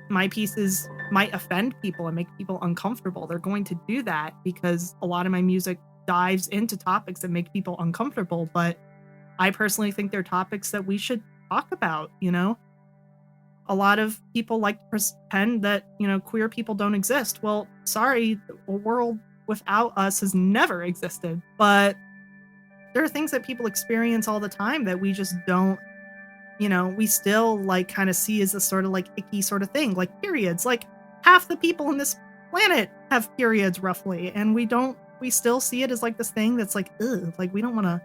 my pieces might offend people and make people uncomfortable. They're going to do that because a lot of my music dives into topics that make people uncomfortable. But I personally think they're topics that we should talk about, you know? A lot of people like to pretend that, you know, queer people don't exist. Well, sorry, a world without us has never existed. But there are things that people experience all the time that we just don't, you know, we still like kind of see as a sort of like icky sort of thing, like periods. Like half the people on this planet have periods roughly, and we still see it as like this thing that's like, ugh, like we don't want to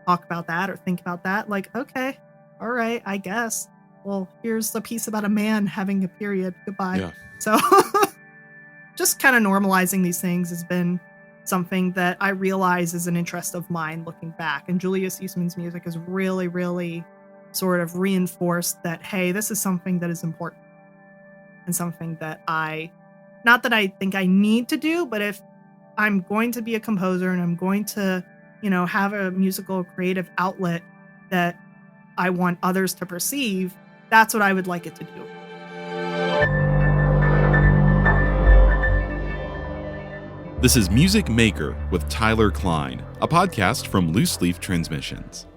talk about that or think about that. Like, okay, all right, I guess. Well, here's a piece about a man having a period. Goodbye. Yeah. So just kind of normalizing these things has been something that I realize is an interest of mine looking back. And Julius Eastman's music has really, really sort of reinforced that, hey, this is something that is important and something that not that I think I need to do, but if I'm going to be a composer and I'm going to, you know, have a musical creative outlet that I want others to perceive, that's what I would like it to do. This is Music Maker with Tyler Kline, a podcast from Loose Leaf Transmissions.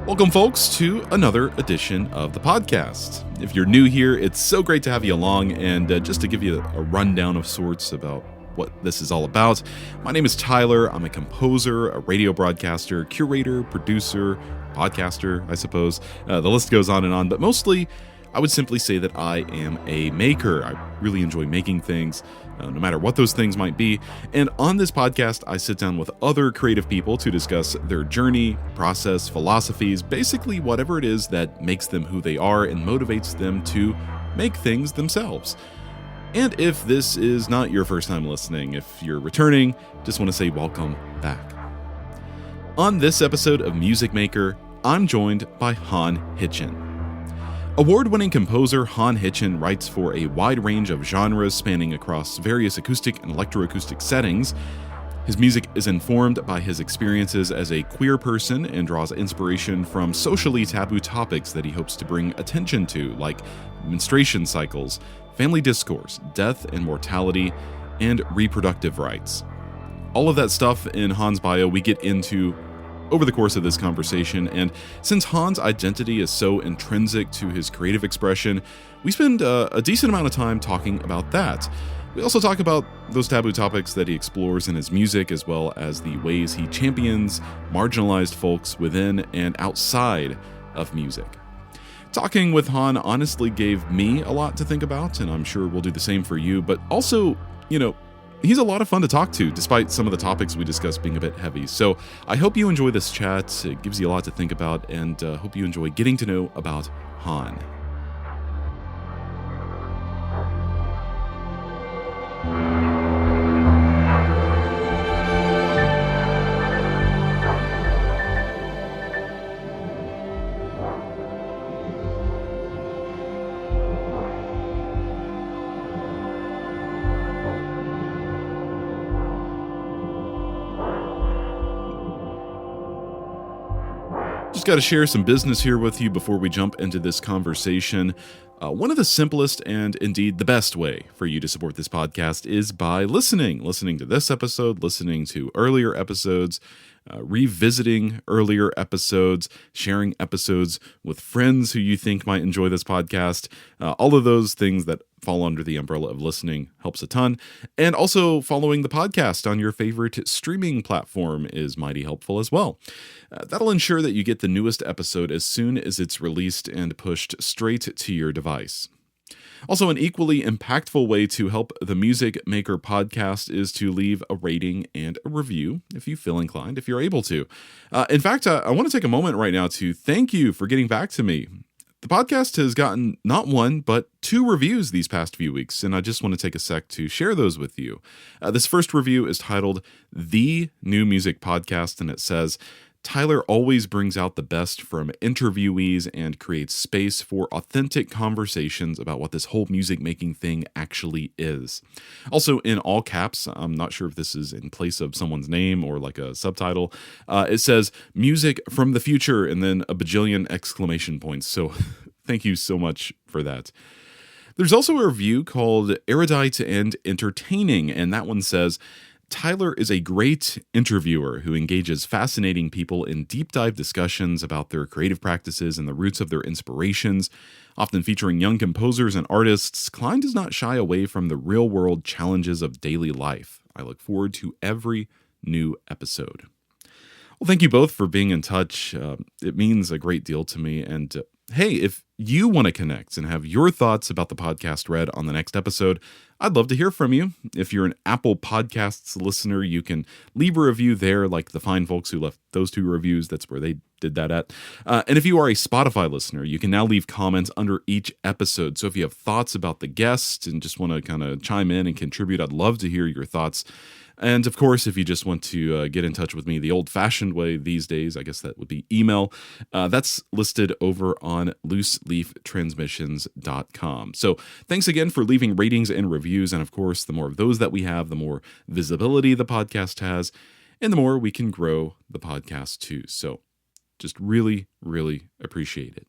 Welcome, folks, to another edition of the podcast. If you're new here, it's so great to have you along, and just to give you a rundown of sorts about what this is all about. My name is Tyler. I'm a composer, a radio broadcaster, curator, producer, podcaster, I suppose. The list goes on and on, but mostly I would simply say that I am a maker. I really enjoy making things, no matter what those things might be. And on this podcast, I sit down with other creative people to discuss their journey, process, philosophies, basically whatever it is that makes them who they are and motivates them to make things themselves. And if this is not your first time listening, if you're returning, just want to say welcome back. On this episode of Music Maker, I'm joined by Han Hitchen. Award-winning composer Han Hitchen writes for a wide range of genres spanning across various acoustic and electroacoustic settings. His music is informed by his experiences as a queer person and draws inspiration from socially taboo topics that he hopes to bring attention to, like menstruation cycles, family discourse, death and mortality, and reproductive rights. All of that stuff in Han's bio we get into over the course of this conversation, and since Han's identity is so intrinsic to his creative expression, we spend a decent amount of time talking about that. We also talk about those taboo topics that he explores in his music, as well as the ways he champions marginalized folks within and outside of music. Talking with Han honestly gave me a lot to think about, and I'm sure we'll do the same for you, but also, you know, he's a lot of fun to talk to, despite some of the topics we discuss being a bit heavy. So I hope you enjoy this chat. It gives you a lot to think about, and hope you enjoy getting to know about Han. Got to share some business here with you before we jump into this conversation. One of the simplest and indeed the best way for you to support this podcast is by listening to this episode, listening to earlier episodes, revisiting earlier episodes, sharing episodes with friends who you think might enjoy this podcast. All of those things that fall under the umbrella of listening helps a ton. And also following the podcast on your favorite streaming platform is mighty helpful as well. That'll ensure that you get the newest episode as soon as it's released and pushed straight to your device. Also, an equally impactful way to help the Music Maker podcast is to leave a rating and a review if you feel inclined, if you're able to. In fact, I want to take a moment right now to thank you for getting back to me. The podcast has gotten not one, but 2 reviews these past few weeks, and I just want to take a sec to share those with you. This first review is titled The New Music Podcast, and it says, Tyler always brings out the best from interviewees and creates space for authentic conversations about what this whole music making thing actually is. Also, in all caps, I'm not sure if this is in place of someone's name or like a subtitle, it says music from the future and then a bajillion exclamation points. So thank you so much for that. There's also a review called Erudite and Entertaining, and that one says, Tyler is a great interviewer who engages fascinating people in deep dive discussions about their creative practices and the roots of their inspirations. Often featuring young composers and artists, Kline does not shy away from the real world challenges of daily life. I look forward to every new episode. Well, thank you both for being in touch. It means a great deal to me. And hey, if you want to connect and have your thoughts about the podcast read on the next episode, I'd love to hear from you. If you're an Apple Podcasts listener, you can leave a review there, like the fine folks who left those 2 reviews. That's where they did that at. And if you are a Spotify listener, you can now leave comments under each episode. So if you have thoughts about the guest and just want to kind of chime in and contribute, I'd love to hear your thoughts. And of course, if you just want to get in touch with me the old-fashioned way these days, I guess that would be email. That's listed over on looseleaftransmissions.com. So thanks again for leaving ratings and reviews. And of course, the more of those that we have, the more visibility the podcast has, and the more we can grow the podcast too. So just really, really appreciate it.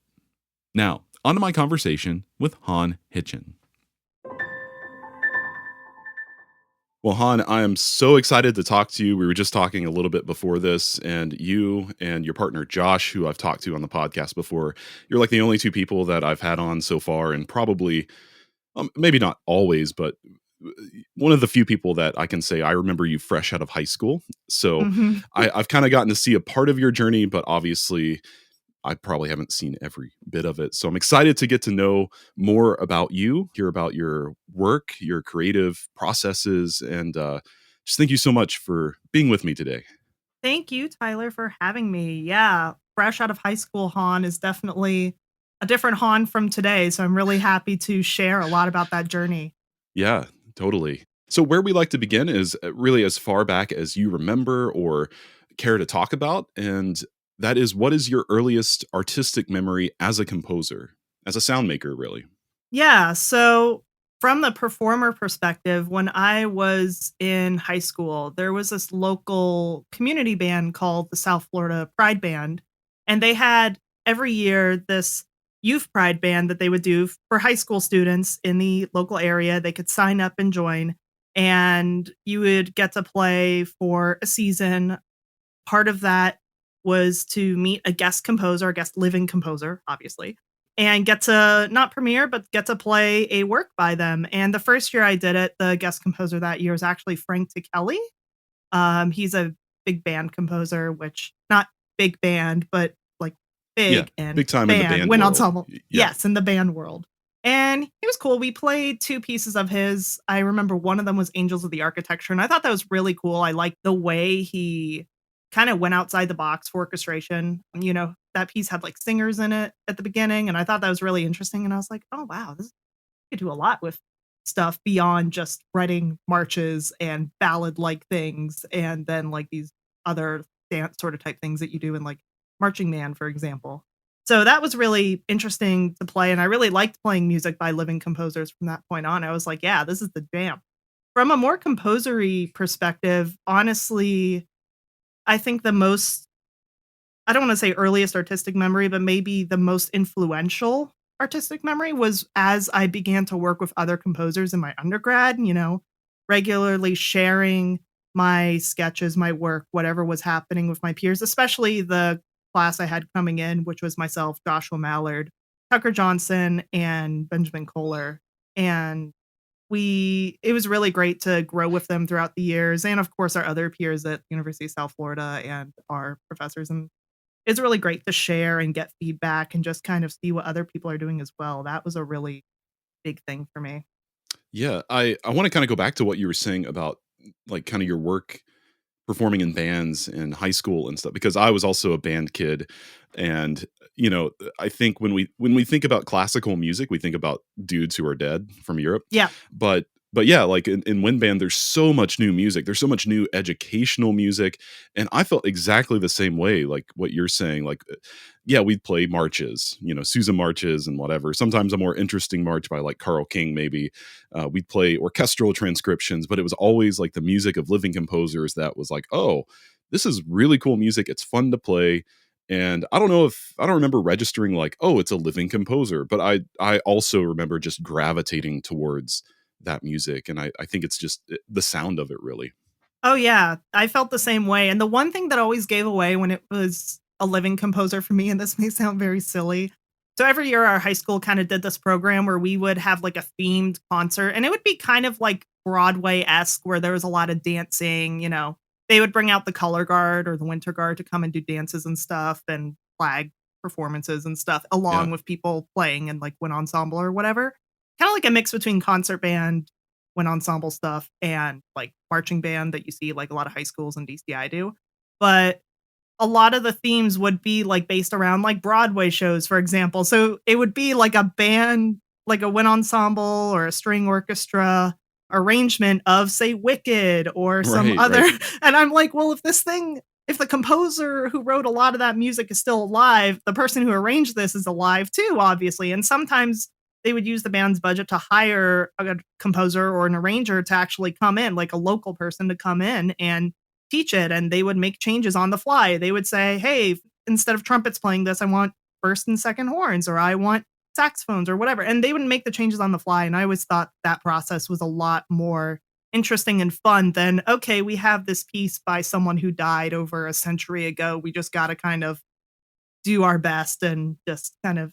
Now, on to my conversation with Han Hitchen. Well, Han, I am so excited to talk to you. We were just talking a little bit before this, and you and your partner, Josh, who I've talked to on the podcast before, you're like the only 2 people that I've had on so far, and probably, maybe not always, but one of the few people that I can say I remember you fresh out of high school. So Mhm. I've kind of gotten to see a part of your journey, but obviously I probably haven't seen every bit of it. So I'm excited to get to know more about you, hear about your work, your creative processes, and just thank you so much for being with me today. Thank you, Tyler, for having me. Yeah, fresh out of high school, Han is definitely a different Han from today. So I'm really happy to share a lot about that journey. Yeah, totally. So where we like to begin is really as far back as you remember or care to talk about. And that is, what is your earliest artistic memory as a composer, as a sound maker, really? Yeah, so from the performer perspective, when I was in high school, there was this local community band called the South Florida Pride Band, and they had every year this youth pride band that they would do for high school students in the local area. They could sign up and join, and you would get to play for a season. Part of that was to meet a guest composer, a guest living composer, obviously, and get to not premiere, but get to play a work by them. And the first year I did it, the guest composer that year was actually Frank Kelly. He's a big band composer, which not big band, but like Yeah, big and big time in the band, band wind world. ensemble. Yeah. Yes, in the band world. And he was cool. We played 2 pieces of his. I remember one of them was Angels of the Architecture, and I thought that was really cool. I liked the way he kind of went outside the box for orchestration. You know, that piece had like singers in it at the beginning, and I thought that was really interesting. And I was like, oh wow, this you could do a lot with stuff beyond just writing marches and ballad like things, and then like these other dance sort of type things that you do in like marching band, for example. So that was really interesting to play, and I really liked playing music by living composers from that point on. I was like, yeah, this is the jam. From a more composery perspective, honestly, I think the most, I don't want to say earliest artistic memory, but maybe the most influential artistic memory was as I began to work with other composers in my undergrad, you know, regularly sharing my sketches, my work, whatever was happening with my peers, especially the class I had coming in, which was myself, Joshua Mallard, Tucker Johnson, and Benjamin Kohler. And it was really great to grow with them throughout the years, and of course our other peers at University of South Florida and our professors, and it's really great to share and get feedback and just kind of see what other people are doing as well. That was a really big thing for me. Yeah, I want to kind of go back to what you were saying about like kind of your work performing in bands in high school and stuff, because I was also a band kid. And I think when we think about classical music, we think about dudes who are dead from Europe. Yeah. But But yeah, like in wind band, there's so much new music. There's so much new educational music. And I felt exactly the same way, like what you're saying. Like, yeah, we'd play marches, Susan marches and whatever. Sometimes a more interesting march by like Carl King, maybe. We'd play orchestral transcriptions, but it was always like the music of living composers that was like, oh, this is really cool music. It's fun to play. And I don't remember registering like, oh, it's a living composer, but I also remember just gravitating towards that music. And I think it's just the sound of it, really. Oh, yeah. I felt the same way, and the one thing that always gave away when it was a living composer for me, and this may sound very silly. So every year our high school kinda did this program where we would have, like, a themed concert, and it would be kind of like Broadway-esque where there was a lot of dancing, They would bring out the color guard or the winter guard to come and do dances and stuff and flag performances and stuff Yeah. along with people playing in, like, wind ensemble or whatever. Kinda like a mix between concert band, wind ensemble stuff, and, like, marching band that you see, like, a lot of high schools in DCI do. But a lot of the themes would be, like, based around, like, Broadway shows, for example. So it would be like a band, like a wind ensemble or a string orchestra arrangement of, say, Wicked or some Right, other right. and I'm like, "Well, if the composer who wrote a lot of that music is still alive, the person who arranged this is alive too, obviously." And sometimes they would use the band's budget to hire a composer or an arranger to actually come in, like a local person to come in and teach it, and they would make changes on the fly. They would say, "Hey, instead of trumpets playing this, I want first and second horns, or I want saxophones," or whatever, and they would make the changes on the fly, and I always thought that process was a lot more interesting and fun than, "Okay, we have this piece by someone who died over a century ago. We just gotta kind of do our best and just kind of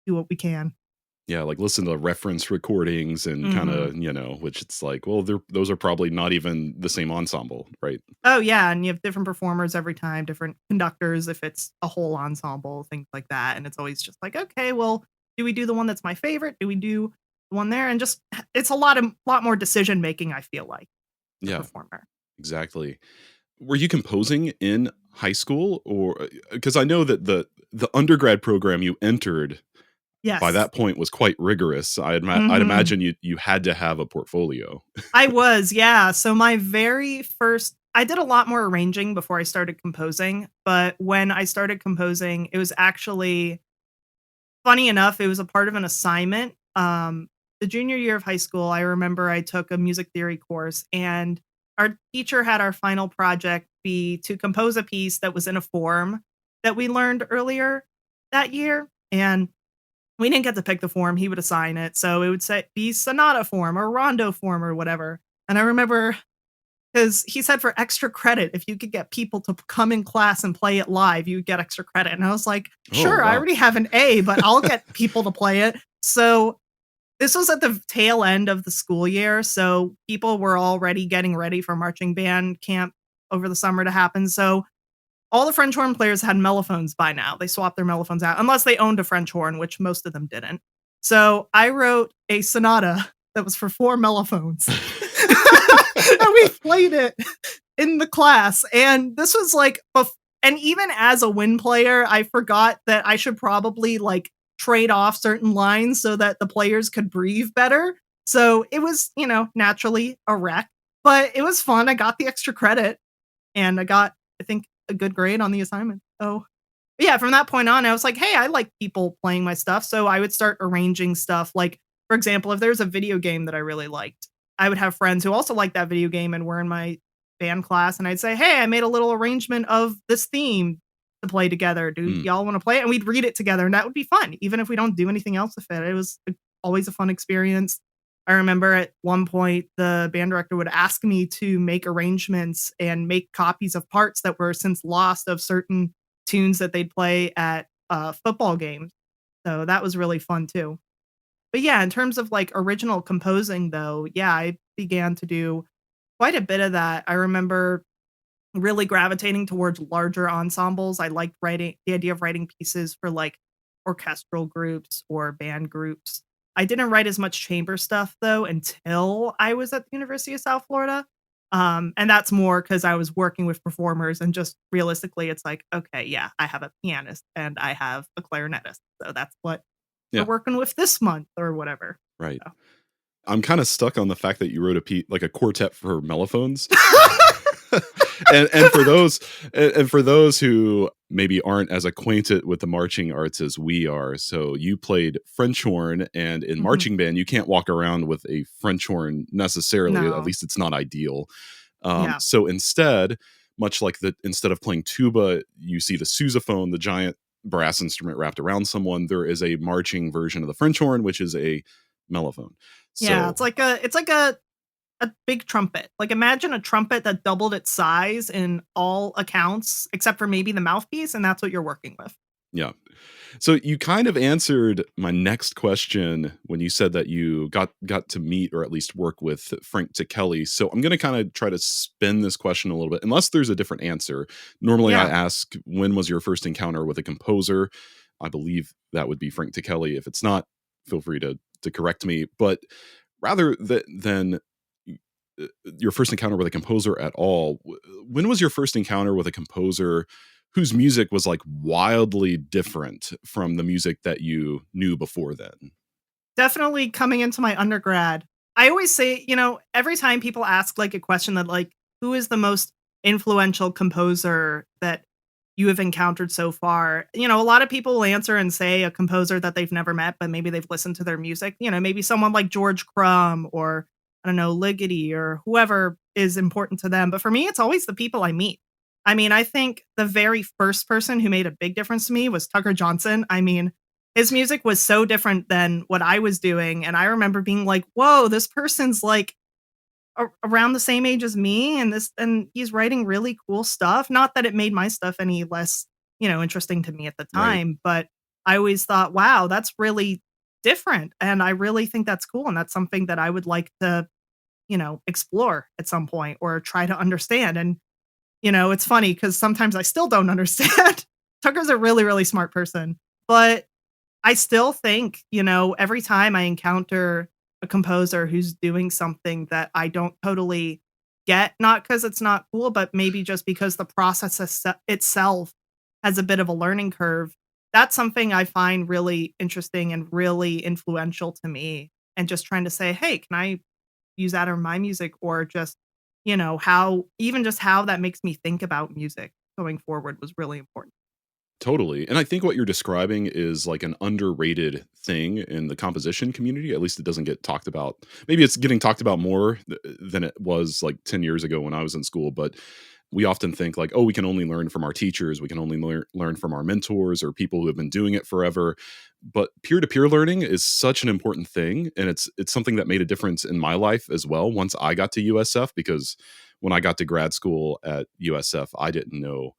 do what we can." Yeah, like listen to reference recordings and kind Mhm. of, which it's like, well, those are probably not even the same ensemble, right? Oh, yeah, and you have different performers every time, different conductors if it's a whole ensemble, things like that, and it's always just like, "Okay, well, do we do the one that's my favorite? Do we do the one there?" And just it's a lot more decision making, I feel like, the Yeah, performer. exactly. Were you composing in high school, or because I know that the undergrad program you entered by Yes. that point was quite rigorous. I'd Mhm. imagine you had to have a portfolio. I was, yeah. So my very first I did a lot more arranging before I started composing, but when I started composing, it was actually funny enough, it was a part of an assignment. The junior year of high school, I remember I took a music theory course, and our teacher had our final project be to compose a piece that was in a form that we learned earlier that year. And we didn't get to pick the form, he would assign it. So it would say be sonata form or rondo form or whatever. And I remember because he said for extra credit, if you could get people to come in class and play it live, you would get extra credit. And I was like, Oh, sure, I wow. already have an A, but I'll get people to play it. So this was at the tail end of the school year. So people were already getting ready for marching band camp over the summer to happen. So all the French horn players had mellophones by now. They swapped their mellophones out, unless they owned a French horn, which most of them didn't. So I wrote a sonata that was for 4 mellophones. And we played it in the class. And this was like, and even as a wind player, I forgot that I should probably like trade off certain lines so that the players could breathe better. So it was, naturally a wreck, but it was fun. I got the extra credit and I got, I think, a good grade on the assignment. So yeah, from that point on, I was like, hey, I like people playing my stuff. So I would start arranging stuff. Like, for example, if there's a video game that I really liked, I would have friends who also liked that video game and were in my band class. And I'd say, hey, I made a little arrangement of this theme to play together. Do Mm, y'all want to play it? And we'd read it together. And that would be fun, even if we don't do anything else with it. It was always a fun experience. I remember at one point, the band director would ask me to make arrangements and make copies of parts that were since lost of certain tunes that they'd play at, football games. So that was really fun too. But yeah, in terms of, like, original composing though, yeah, I began to do quite a bit of that. I remember really gravitating towards larger ensembles. I liked writing the idea of writing pieces for, like, orchestral groups or band groups. I didn't write as much chamber stuff, though, until I was at the University of South Florida, and that's more because I was working with performers and just realistically, it's like, "Okay, yeah, I have a pianist and I have a clarinetist, so that's what we're yeah, working with this month," or whatever. right. So I'm kind of stuck on the fact that you wrote like a quartet for mellophones. and for those who maybe aren't as acquainted with the marching arts as we are, so you played French horn, and in Mhm. marching band you can't walk around with a French horn necessarily. At No. least it's not ideal. Yeah. So instead, much like instead of playing tuba, you see the sousaphone, the giant brass instrument wrapped around someone. There is a marching version of the French horn, which is a mellophone. Yeah, So it's like a big trumpet. Like, imagine a trumpet that doubled its size in all accounts, except for maybe the mouthpiece, and that's what you're working with. yeah. So you kind of answered my next question when you said that you got to meet or at least work with Frank Kelly. So I'm going to kind of try to spin this question a little bit, unless there's a different answer. Normally, I Yeah. ask, when was your first encounter with a composer? I believe that would be Frank Kelly. If it's not, feel free to correct me. But rather than your first encounter with a composer at all, when was your first encounter with a composer whose music was like wildly different from the music that you knew before then? Definitely coming into my undergrad. I always say, every time people ask like a question that like, who is the most influential composer that you have encountered so far? A lot of people will answer and say a composer that they've never met, but maybe they've listened to their music. Maybe someone like George Crumb or I don't know, Ligeti or whoever is important to them. But for me, it's always the people I meet. I mean, I think the very first person who made a big difference to me was Tucker Johnson. I mean, his music was so different than what I was doing, and I remember being like, "Whoa, this person's, like, around the same age as me, and he's writing really cool stuff." Not that it made my stuff any less, interesting to me at the Right. time, but I always thought, "Wow, that's really different," and I really think that's cool, and that's something that I would like to, explore at some point or try to understand, and, it's funny because sometimes I still don't understand. Tucker's a really, really smart person, but I still think, every time I encounter a composer who's doing something that I don't totally get, not because it's not cool, but maybe just because the process itself has a bit of a learning curve, that's something I find really interesting and really influential to me. And just trying to say, hey, can I use that in my music? Or just, how that makes me think about music going forward was really important. Totally. And I think what you're describing is like an underrated thing in the composition community. At least it doesn't get talked about. Maybe it's getting talked about more than it was like 10 years ago when I was in school. But we often think like, oh, we can only learn from our teachers. We can only learn from our mentors or people who have been doing it forever. But peer-to-peer learning is such an important thing. And it's something that made a difference in my life as well once I got to USF, because when I got to grad school at USF, I didn't know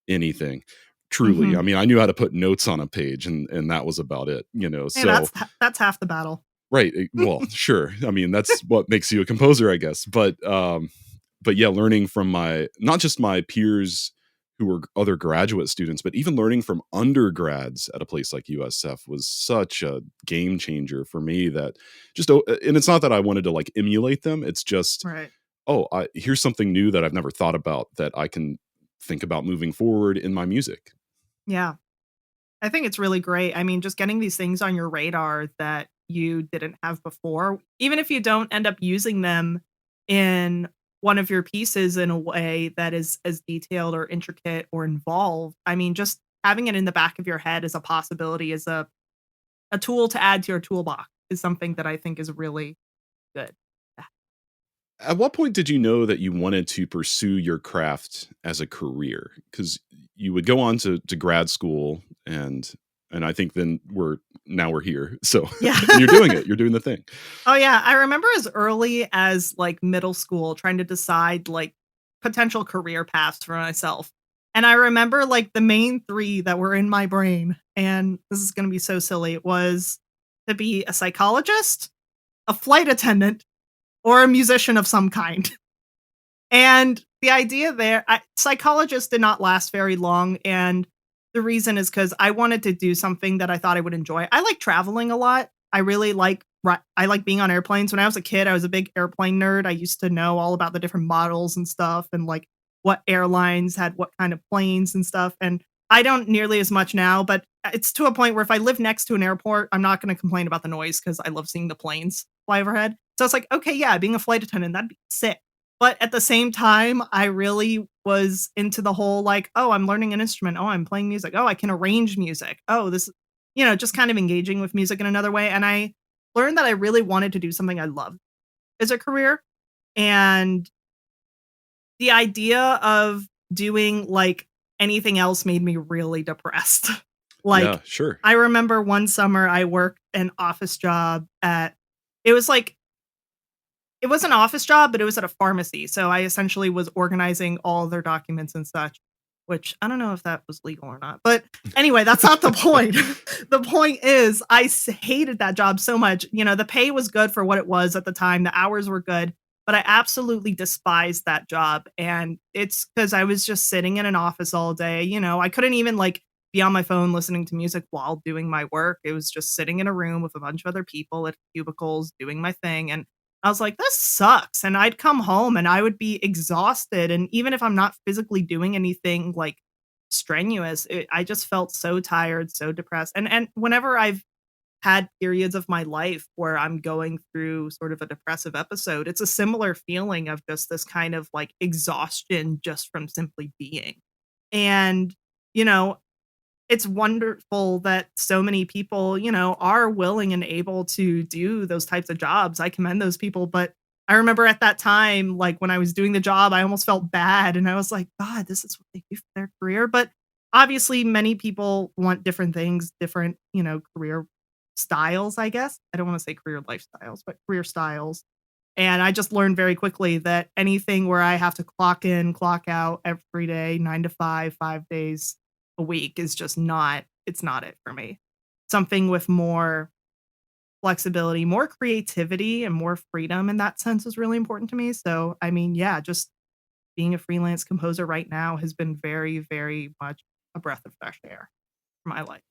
anything. Truly. Hmm. I mean, I knew how to put notes on a page, and that was about it. Hey, So that's half the battle. right. Well, sure. I mean, that's what makes you a composer, I guess. But yeah, learning from my not just my peers who were other graduate students, but even learning from undergrads at a place like USF was such a game changer for me that and it's not that I wanted to like emulate them. It's just, Right. oh, here's something new that I've never thought about that I can think about moving forward in my music. Yeah. I think it's really great. I mean, just getting these things on your radar that you didn't have before, even if you don't end up using them in one of your pieces in a way that is as detailed or intricate or involved. I mean, just having it in the back of your head as a possibility, as a tool to add to your toolbox is something that I think is really good. At what point did you know that you wanted to pursue your craft as a career? Because you would go on to grad school, and I think then we're here. So Yeah. and you're doing it. You're doing the thing. Oh, yeah, I remember as early as, like, middle school trying to decide, like, potential career paths for myself, and I remember, like, the main 3 that were in my brain, and this is gonna be so silly, was to be a psychologist, a flight attendant, or a musician of some kind. And the idea there psychologist did not last very long, and the reason is because I wanted to do something that I thought I would enjoy. I like traveling a lot. I really like I like being on airplanes. When I was a kid, I was a big airplane nerd. I used to know all about the different models and stuff and, like, what airlines had what kind of planes and stuff, and I don't nearly as much now, but it's to a point where if I live next to an airport, I'm not gonna complain about the noise because I love seeing the planes. fly overhead. So it's like, okay, yeah, being a flight attendant, that'd be sick. But at the same time, I really was into the whole like, oh, I'm learning an instrument. Oh, I'm playing music. Oh, I can arrange music. Oh, this, just kind of engaging with music in another way. And I learned that I really wanted to do something I loved as a career. And the idea of doing like anything else made me really depressed. Yeah, Like, sure. I remember one summer I worked an office job it was like it was an office job, but it was at a pharmacy. So I essentially was organizing all their documents and such, which I don't know if that was legal or not. But anyway, that's not the point. The point is, hated that job so much. The pay was good for what it was at the time, the hours were good, but I absolutely despised that job. And it's because I was just sitting in an office all day. I couldn't even like be on my phone listening to music while doing my work. It was just sitting in a room with a bunch of other people at cubicles doing my thing. And I was like, "This sucks," and I'd come home and I would be exhausted, and even if I'm not physically doing anything, like, strenuous, I just felt so tired, so depressed, and whenever I've had periods of my life where I'm going through sort of a depressive episode, it's a similar feeling of just this kind of, like, exhaustion just from simply being, and, you know, it's wonderful that so many people, are willing and able to do those types of jobs. I commend those people, but I remember at that time, like when I was doing the job, I almost felt bad and I was like, God, this is what they do for their career. But obviously many people want different things, different, career styles, I guess. I don't want to say career lifestyles, but career styles. And I just learned very quickly that anything where I have to clock in, clock out every day, 9 to 5, 5 days a week is just not it for me. Something with more flexibility, more creativity, and more freedom in that sense is really important to me. So, I mean, yeah, just being a freelance composer right now has been very, very much a breath of fresh air for my life.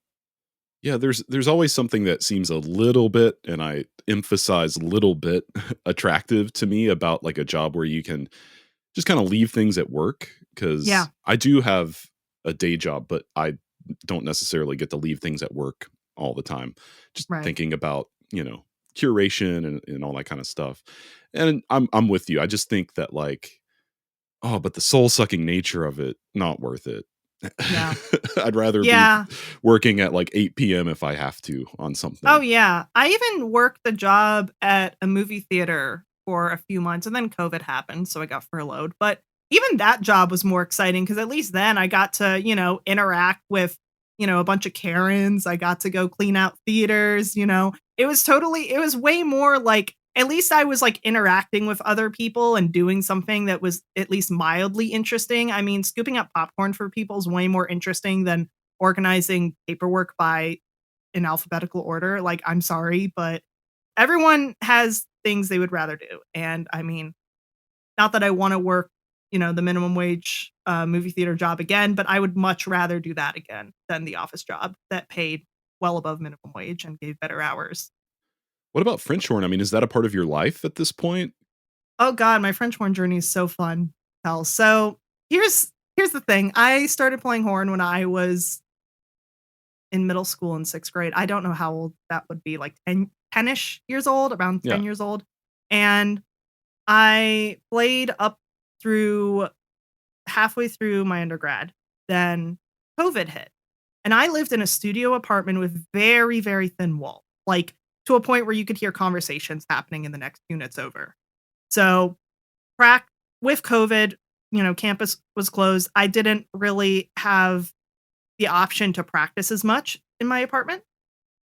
Yeah, there's always something that seems a little bit, and I emphasize little bit, attractive to me about like a job where you can just kind of leave things at work, Yeah, because I do have a day job, but I don't necessarily get to leave things at work all the time. Just right. thinking about, curation and all that kind of stuff. And I'm with you. I just think that like, oh, but the soul sucking nature of it, not worth it. Yeah. I'd rather be Yeah. working at like 8 p.m. if I have to on Oh, something. yeah. I even worked the job at a movie theater for a few months, and then COVID happened, so I got furloughed, but even that job was more exciting because at least then I got to, interact with, a bunch of Karens. I got to go clean out theaters, it was way more like at least I was, like, interacting with other people and doing something that was at least mildly interesting. I mean, scooping up popcorn for people is way more interesting than organizing paperwork by in alphabetical order. Like, I'm sorry, but everyone has things they would rather do. And I mean, not that I want to work, the minimum wage movie theater job again, but I would much rather do that again than the office job that paid well above minimum wage and gave better hours. What about French horn? I mean, is that a part of your life at this point? Oh God, my French horn journey is so fun. Hell. So here's the thing. I started playing horn when I was in middle school in 6th grade. I don't know how old that would be, like 10-ish years old, around Yeah. 10 years old. And I played up through halfway through my undergrad. Then COVID hit. And I lived in a studio apartment with very, very thin walls, like to a point where you could hear conversations happening in the next units over. So, prac with COVID, campus was closed. I didn't really have the option to practice as much in my apartment.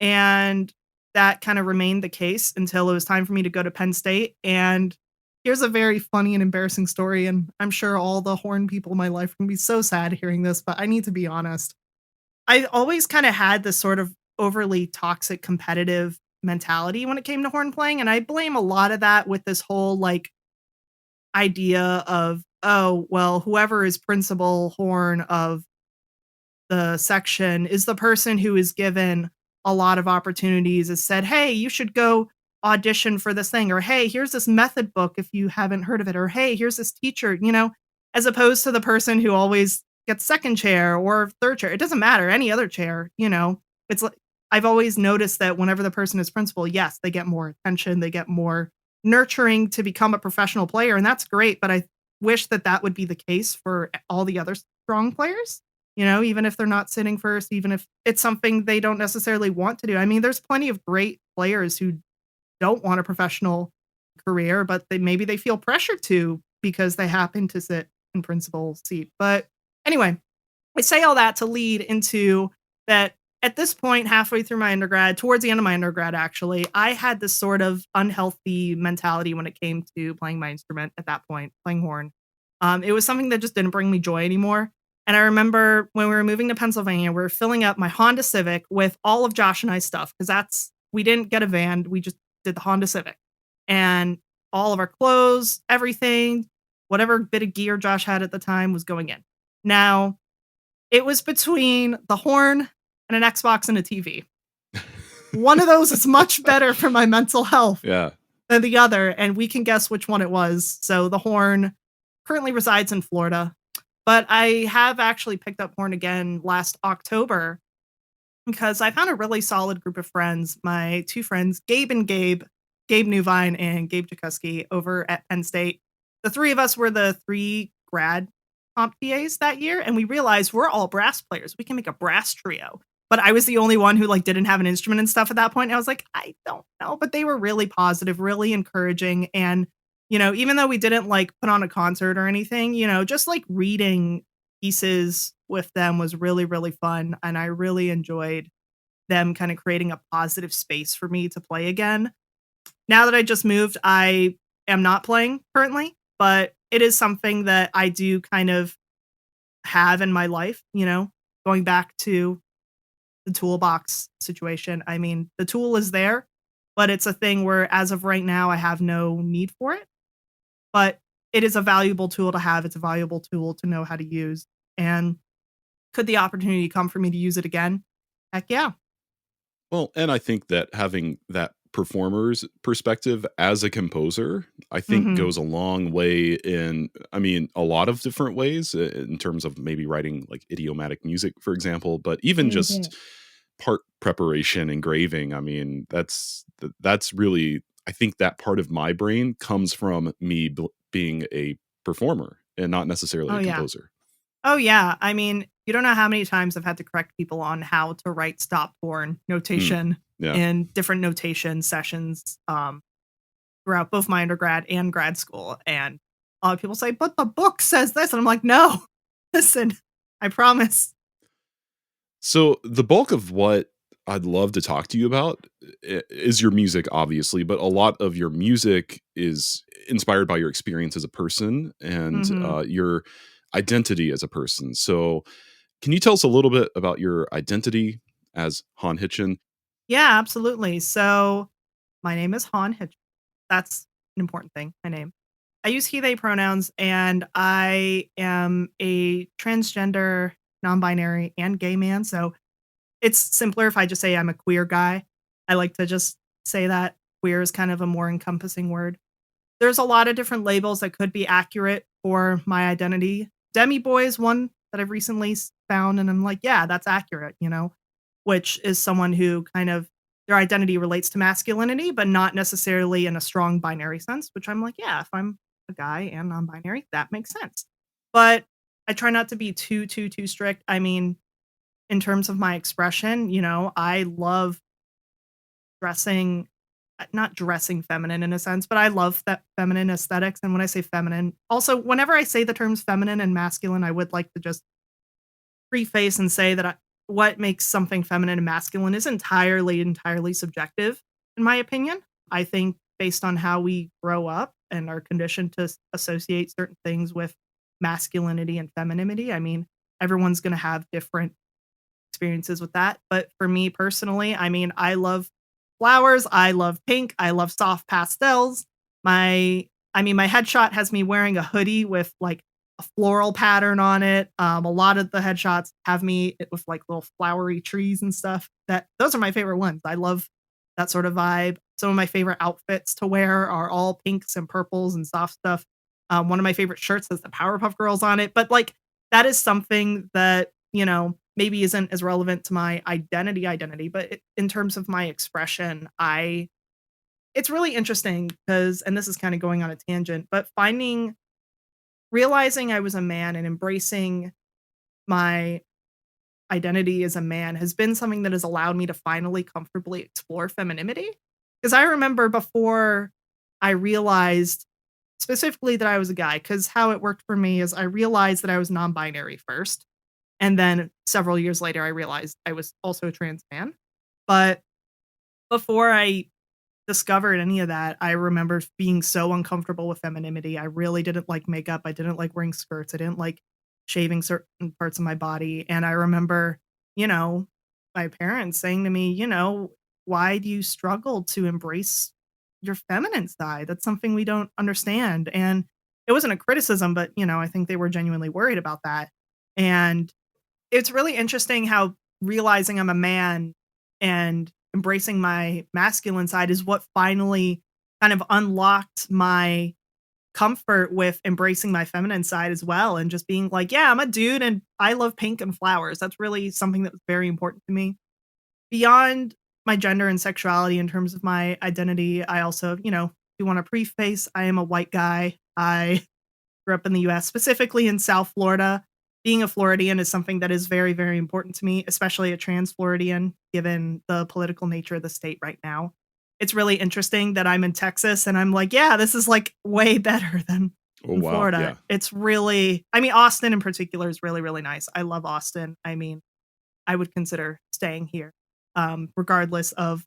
And that kind of remained the case until it was time for me to go to Penn State. And here's a very funny and embarrassing story. And I'm sure all the horn people in my life are going to be so sad hearing this, but I need to be honest. I always kind of had this sort of overly toxic competitive mentality when it came to horn playing. And I blame a lot of that with this whole like idea of, oh, well, whoever is principal horn of the section is the person who is given a lot of opportunities, is said, "Hey, you should go audition for this thing," or "Hey, here's this method book if you haven't heard of it," or "Hey, here's this teacher," as opposed to the person who always gets second chair or third chair. It doesn't matter, any other chair. It's like I've always noticed that whenever the person is principal, yes, they get more attention, they get more nurturing to become a professional player, and that's great, but I wish that that would be the case for all the other strong players, even if they're not sitting first, even if it's something they don't necessarily want to do. I mean, there's plenty of great players who don't want a professional career, but maybe they feel pressure to because they happen to sit in principal seat. But anyway, I say all that to lead into that at this point, halfway through my undergrad, towards the end of my undergrad, actually, I had this sort of unhealthy mentality when it came to playing my instrument at that point, playing horn. It was something that just didn't bring me joy anymore. And I remember when we were moving to Pennsylvania, we were filling up my Honda Civic with all of Josh and I's stuff because we didn't get a van. We just did the Honda Civic and all of our clothes, everything, whatever bit of gear Josh had at the time was going in. Now, it was between the horn and an Xbox and a TV. One of those is much better for my mental health than the other, and we can guess which one it was. So the horn currently resides in Florida, but I have actually picked up horn again last October because I found a really solid group of friends. My two friends, Gabe Newvine and Gabe Jakuski over at Penn State. The three of us were the three grad comp TAs that year, and we realized we're all brass players. We can make a brass trio. But I was the only one who didn't have an instrument and stuff at that point. And I was like, I don't know. But they were really positive, really encouraging. And, even though we didn't put on a concert or anything, just reading pieces with them was really, really fun. And I really enjoyed them kind of creating a positive space for me to play again. Now that I just moved, I am not playing currently, but it is something that I do kind of have in my life, going back to the toolbox situation. I mean, the tool is there, but it's a thing where as of right now, I have no need for it. But it is a valuable tool to have. It's a valuable tool to know how to use. And could the opportunity come for me to use it again? Heck yeah. Well, and I think that having that performer's perspective as a composer, I think Mhm. goes a long way in, a lot of different ways in terms of maybe writing idiomatic music, for example, but even Mhm. just part preparation, engraving. That's really, I think that part of my brain comes from me being a performer and not necessarily Oh, a yeah. composer. Oh, yeah. I mean, you don't know how many times I've had to correct people on how to write stop horn Mm, notation yeah. in different notation sessions throughout both my undergrad and grad school. And a lot of people say, but the book says this. And I'm like, no, listen, I promise. So the bulk of what I'd love to talk to you about is your music, obviously, but a lot of your music is inspired by your experience as a person and Hmm. your identity as a person. So, can you tell us a little bit about your identity as Han Hitchen? Yeah, absolutely. So my name is Han Hitchen. That's an important thing, my name. I use he, they pronouns, and I am a transgender, non binary, and gay man. So it's simpler if I just say I'm a queer guy. I like to just say that. Queer is kind of a more encompassing word. There's a lot of different labels that could be accurate for my identity. Demi boy is one that I've recently found, and I'm like, yeah, that's accurate, which is someone who kind of their identity relates to masculinity, but not necessarily in a strong binary sense, which I'm like, yeah, if I'm a guy and non binary, that makes sense. But I try not to be too strict. I mean, in terms of my expression, I love dressing not dressing feminine in a sense, but I love that feminine aesthetics. And when I say feminine, also whenever I say the terms feminine and masculine, I would like to just preface and say that what makes something feminine and masculine is entirely subjective, in my opinion. I think based on how we grow up and are conditioned to associate certain things with masculinity and femininity. I mean, everyone's going to have different experiences with that. But for me personally, I mean, I love flowers, I love pink, I love soft pastels. My headshot has me wearing a hoodie with a floral pattern on it. A lot of the headshots have me with little flowery trees and stuff. Those are my favorite ones. I love that sort of vibe. Some of my favorite outfits to wear are all pinks and purples and soft stuff. One of my favorite shirts has the Powerpuff Girls on it. But that is something that maybe isn't as relevant to my identity, but in terms of my expression, I it's really interesting because, and this is kind of going on a tangent, but realizing I was a man and embracing my identity as a man has been something that has allowed me to finally comfortably explore femininity. Because I remember before I realized specifically that I was a guy, because how it worked for me is I realized that I was non binary first. And then several years later, I realized I was also a trans man. But before I discovered any of that, I remember being so uncomfortable with femininity. I really didn't like makeup. I didn't like wearing skirts. I didn't like shaving certain parts of my body. And I remember, you know, my parents saying to me, why do you struggle to embrace your feminine side? That's something we don't understand. And it wasn't a criticism, but, I think they were genuinely worried about that. And it's really interesting how realizing I'm a man and embracing my masculine side is what finally kind of unlocked my comfort with embracing my feminine side as well, and just being like, yeah, I'm a dude and I love pink and flowers. That's really something that was very important to me. Beyond my gender and sexuality in terms of my identity, I also, do want to preface I am a white guy. I grew up in the US, specifically in South Florida. Being a Floridian is something that is very, very important to me, especially a trans Floridian, given the political nature of the state right now. It's really interesting that I'm in Texas and I'm like, yeah, this is like way better than Oh in wow, Florida. yeah. It's really, I mean, Austin in particular is really, really nice. I love Austin. I mean, I would consider staying here, regardless of,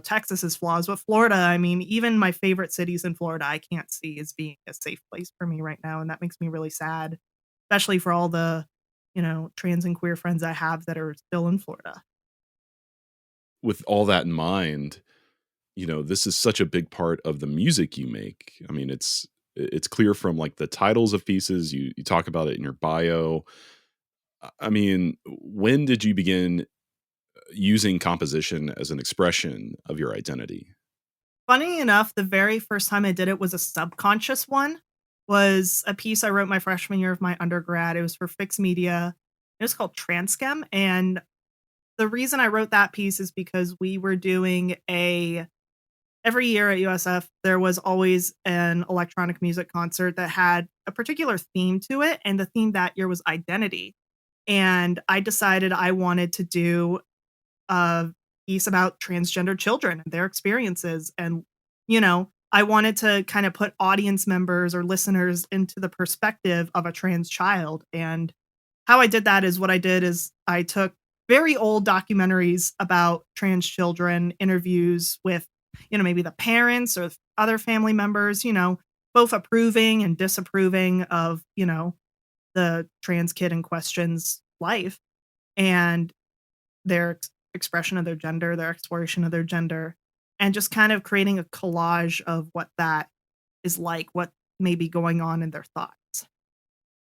Texas's flaws. But Florida, I mean, even my favorite cities in Florida, I can't see as being a safe place for me right now. And that makes me really sad, especially for all the, trans and queer friends I have that are still in Florida. With all that in mind, this is such a big part of the music you make. I mean, it's clear from like the titles of pieces, you talk about it in your bio. I mean, when did you begin using composition as an expression of your identity? Funny enough, the very first time I did it was a subconscious one, was a piece I wrote my freshman year of my undergrad. It was for Fixed Media. It was called Transchem. And the reason I wrote that piece is because we were doing every year at USF, there was always an electronic music concert that had a particular theme to it. And the theme that year was identity. And I decided I wanted to do a piece about transgender children and their experiences. And, I wanted to kind of put audience members or listeners into the perspective of a trans child. And how I did that is what I did is I took very old documentaries about trans children, interviews with, maybe the parents or other family members, both approving and disapproving of, the trans kid in question's life. And their expression of their gender, their exploration of their gender, and just kind of creating a collage of what that is like, what may be going on in their thoughts.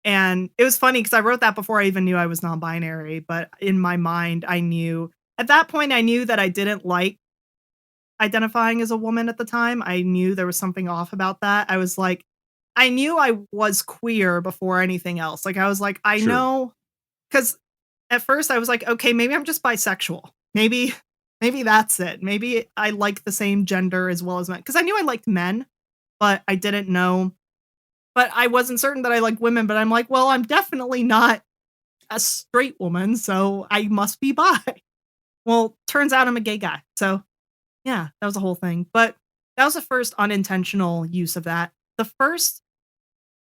And it was funny because I wrote that before I even knew I was non-binary, but in my mind, at that point, I knew that I didn't like identifying as a woman at the time. I knew there was something off about that. I knew I was queer before anything else. Like, I was like, I Sure. know, because at first I was like, okay, maybe I'm just bisexual. Maybe that's it. Maybe I like the same gender as well as men. Because I knew I liked men, but I didn't know. But I wasn't certain that I like women. But I'm like, well, I'm definitely not a straight woman, so I must be bi. Well, turns out I'm a gay guy. So yeah, that was the whole thing. But that was the first unintentional use of that. The first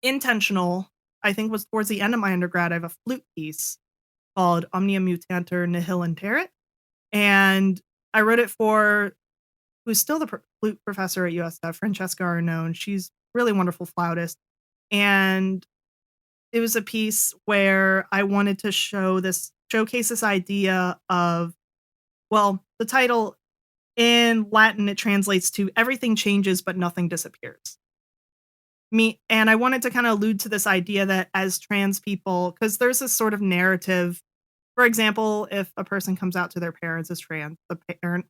intentional, I think, was towards the end of my undergrad. I have a flute piece called Omnia Mutantur Nihil Interit. And I wrote it for who's still the flute professor at USF, Francesca Arnone. She's really wonderful flautist. And it was a piece where I wanted to showcase this idea of, well, the title in Latin, it translates to everything changes, but nothing disappears. And I wanted to kind of allude to this idea that as trans people, because there's this sort of narrative. For example, if a person comes out to their parents as trans, the parent,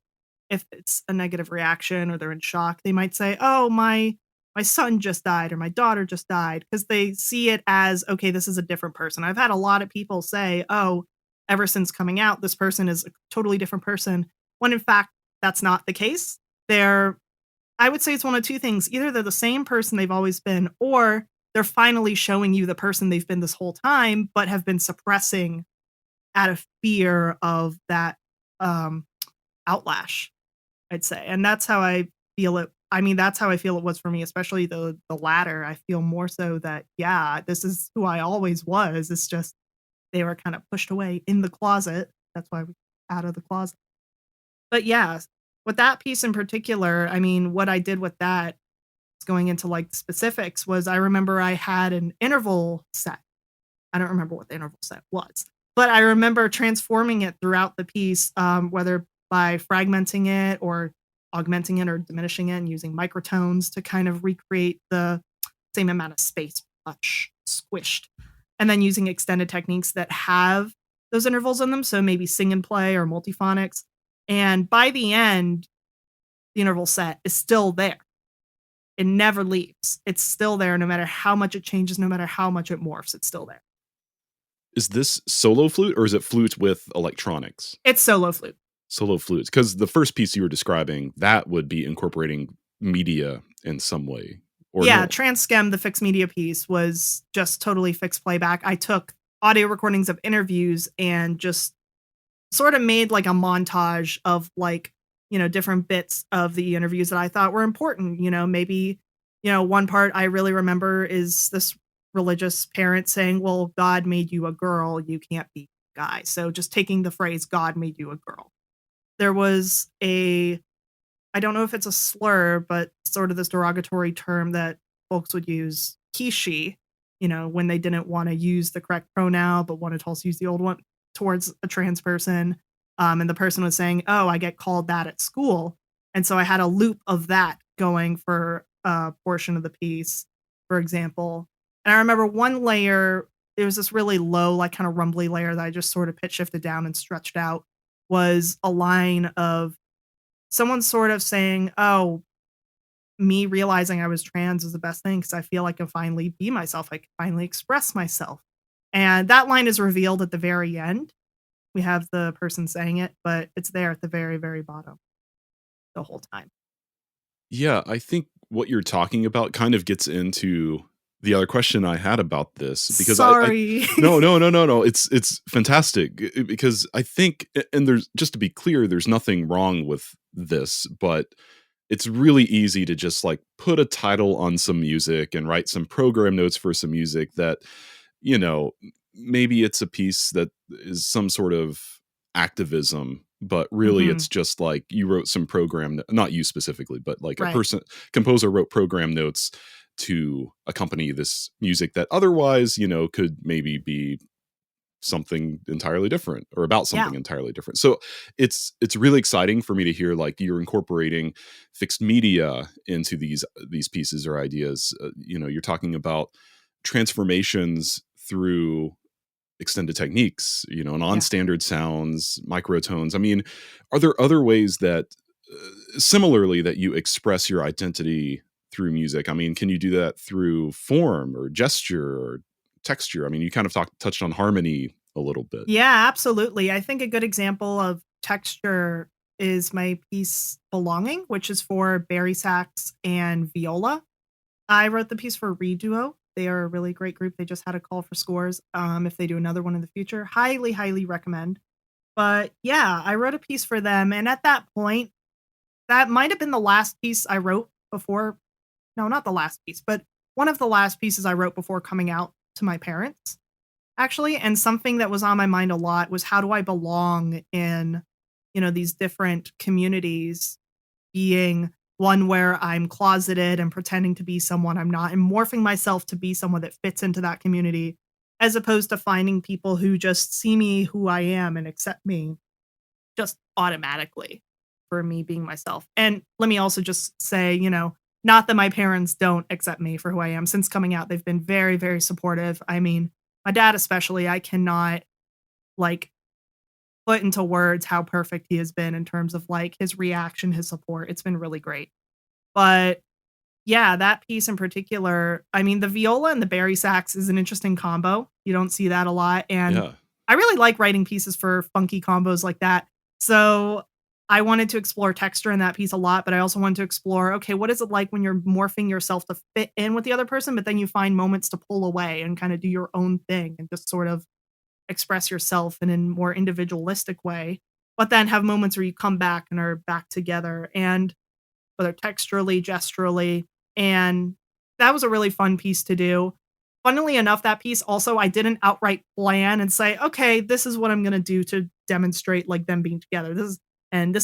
if it's a negative reaction or they're in shock, they might say, "Oh, my son just died or my daughter just died," because they see it as, okay, this is a different person. I've had a lot of people say, "Oh, ever since coming out, this person is a totally different person, when in fact, that's not the case. I would say it's one of two things. Either they're the same person they've always been, or they're finally showing you the person they've been this whole time, but have been suppressing out of fear of that outlash, I'd say. And that's how I feel it. I mean, that's how I feel it was for me, especially the latter. I feel more so that, yeah, this is who I always was. It's just they were kind of pushed away in the closet. That's why we out of the closet. But yeah, with that piece in particular, I mean, what I did with that, going into like specifics, was I remember I had an interval set. I don't remember what the interval set was, but I remember transforming it throughout the piece, whether by fragmenting it or augmenting it or diminishing it and using microtones to kind of recreate the same amount of space, touch, squished, and then using extended techniques that have those intervals in them. So maybe sing and play or multiphonics. And by the end, the interval set is still there. It never leaves. It's still there no matter how much it changes, no matter how much it morphs, it's still there. Is this solo flute or is it flute with electronics? It's solo flute. Solo flutes. Because the first piece you were describing, that would be incorporating media in some way. Or yeah, no? Transchem, the fixed media piece, was just totally fixed playback. I took audio recordings of interviews and just sort of made like a montage of like, different bits of the interviews that I thought were important. Maybe, one part I really remember is this religious parent saying, well, God made you a girl, you can't be a guy. So just taking the phrase, God made you a girl. There was I don't know if it's a slur, but sort of this derogatory term that folks would use, he, she, when they didn't want to use the correct pronoun, but wanted to also use the old one towards a trans person. And the person was saying, oh, I get called that at school. And so I had a loop of that going for a portion of the piece, for example. And I remember one layer, it was this really low, like kind of rumbly layer that I just sort of pitch shifted down and stretched out, was a line of someone sort of saying, oh, me realizing I was trans is the best thing because I feel like I can finally be myself. I can finally express myself. And that line is revealed at the very end. We have the person saying it, but it's there at the very, very bottom the whole time. Yeah, I think what you're talking about kind of gets into the other question I had about this because Sorry. No. It's fantastic because I think, and there's, just to be clear, there's nothing wrong with this, but it's really easy to just like put a title on some music and write some program notes for some music that, maybe it's a piece that is some sort of activism, but really it's just like you wrote some program, not you specifically, but like Right. composer wrote program notes to accompany this music that otherwise, could maybe be something entirely different or about something entirely different. So it's really exciting for me to hear like you're incorporating fixed media into these pieces or ideas. You're talking about transformations through extended techniques, non-standard sounds, microtones. I mean, are there other ways that similarly that you express your identity through music? I mean, can you do that through form or gesture or texture? I mean, you kind of touched on harmony a little bit. Yeah, absolutely. I think a good example of texture is my piece Belonging, which is for bari sax and viola. I wrote the piece for Reduo. They are a really great group. They just had a call for scores. If they do another one in the future, highly, highly recommend. But yeah, I wrote a piece for them. And at that point, that might have been the last piece I wrote before. No, not the last piece, but one of the last pieces I wrote before coming out to my parents, actually. And something that was on my mind a lot was how do I belong in, these different communities, being one where I'm closeted and pretending to be someone I'm not and morphing myself to be someone that fits into that community, as opposed to finding people who just see me who I am and accept me just automatically for me being myself. And let me also just say, not that my parents don't accept me for who I am. Since coming out, they've been very, very supportive. I mean, my dad especially, I cannot like put into words how perfect he has been in terms of like his reaction, his support. It's been really great. But yeah, that piece in particular, I mean, the viola and the bari sax is an interesting combo. You don't see that a lot. And I really like writing pieces for funky combos like that. So I wanted to explore texture in that piece a lot, but I also wanted to explore, okay, what is it like when you're morphing yourself to fit in with the other person, but then you find moments to pull away and kind of do your own thing and just sort of express yourself in a more individualistic way, but then have moments where you come back and are back together, and whether texturally, gesturally, and that was a really fun piece to do. Funnily enough, that piece also I didn't outright plan and say, "Okay, this is what I'm gonna do to demonstrate, like, them being together. This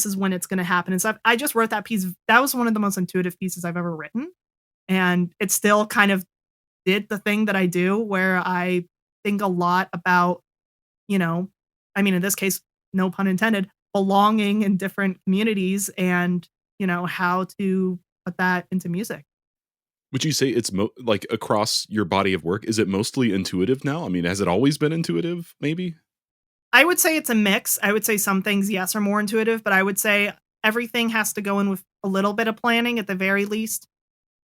is when it's gonna happen," and stuff. I just wrote that piece. That was one of the most intuitive pieces I've ever written, and it still kind of did the thing that I do where I think a lot about, you know, I mean, in this case, no pun intended, belonging in different communities and, how to put that into music. Would you say it's like across your body of work? Is it mostly intuitive now? I mean, has it always been intuitive? Maybe. I would say it's a mix. I would say some things, yes, are more intuitive, but I would say everything has to go in with a little bit of planning at the very least.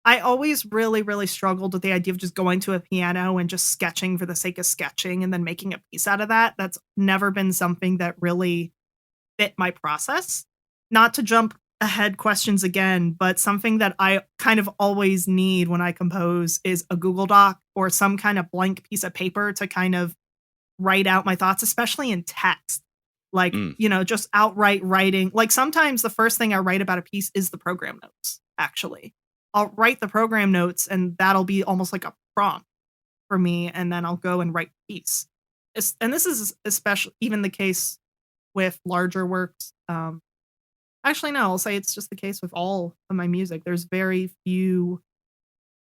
I always really, really struggled with the idea of just going to a piano and just sketching for the sake of sketching and then making a piece out of that. That's never been something that really fit my process. Not to jump ahead questions again, but something that I kind of always need when I compose is a Google Doc or some kind of blank piece of paper to kind of write out my thoughts, especially in text. Like, Mm. just outright writing. Like sometimes the first thing I write about a piece is the program notes, actually. I'll write the program notes and that'll be almost like a prompt for me. And then I'll go and write the piece. And this is especially even the case with larger works. Actually, no, I'll say it's just the case with all of my music. There's very few,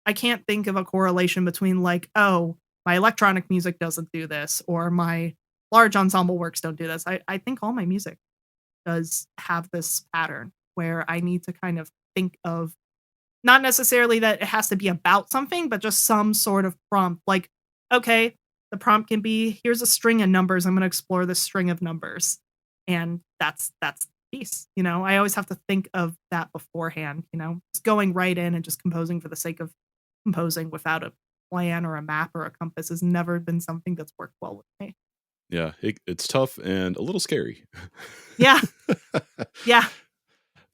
I can't think of a correlation between like, oh, my electronic music doesn't do this or my large ensemble works don't do this. I think all my music does have this pattern where I need to kind of think of not necessarily that it has to be about something, but just some sort of prompt. Like, okay, the prompt can be here's a string of numbers. I'm going to explore this string of numbers. And that's the piece. I always have to think of that beforehand, just going right in and just composing for the sake of composing without a plan or a map or a compass has never been something that's worked well with me. Yeah, it's tough and a little scary. Yeah. Yeah.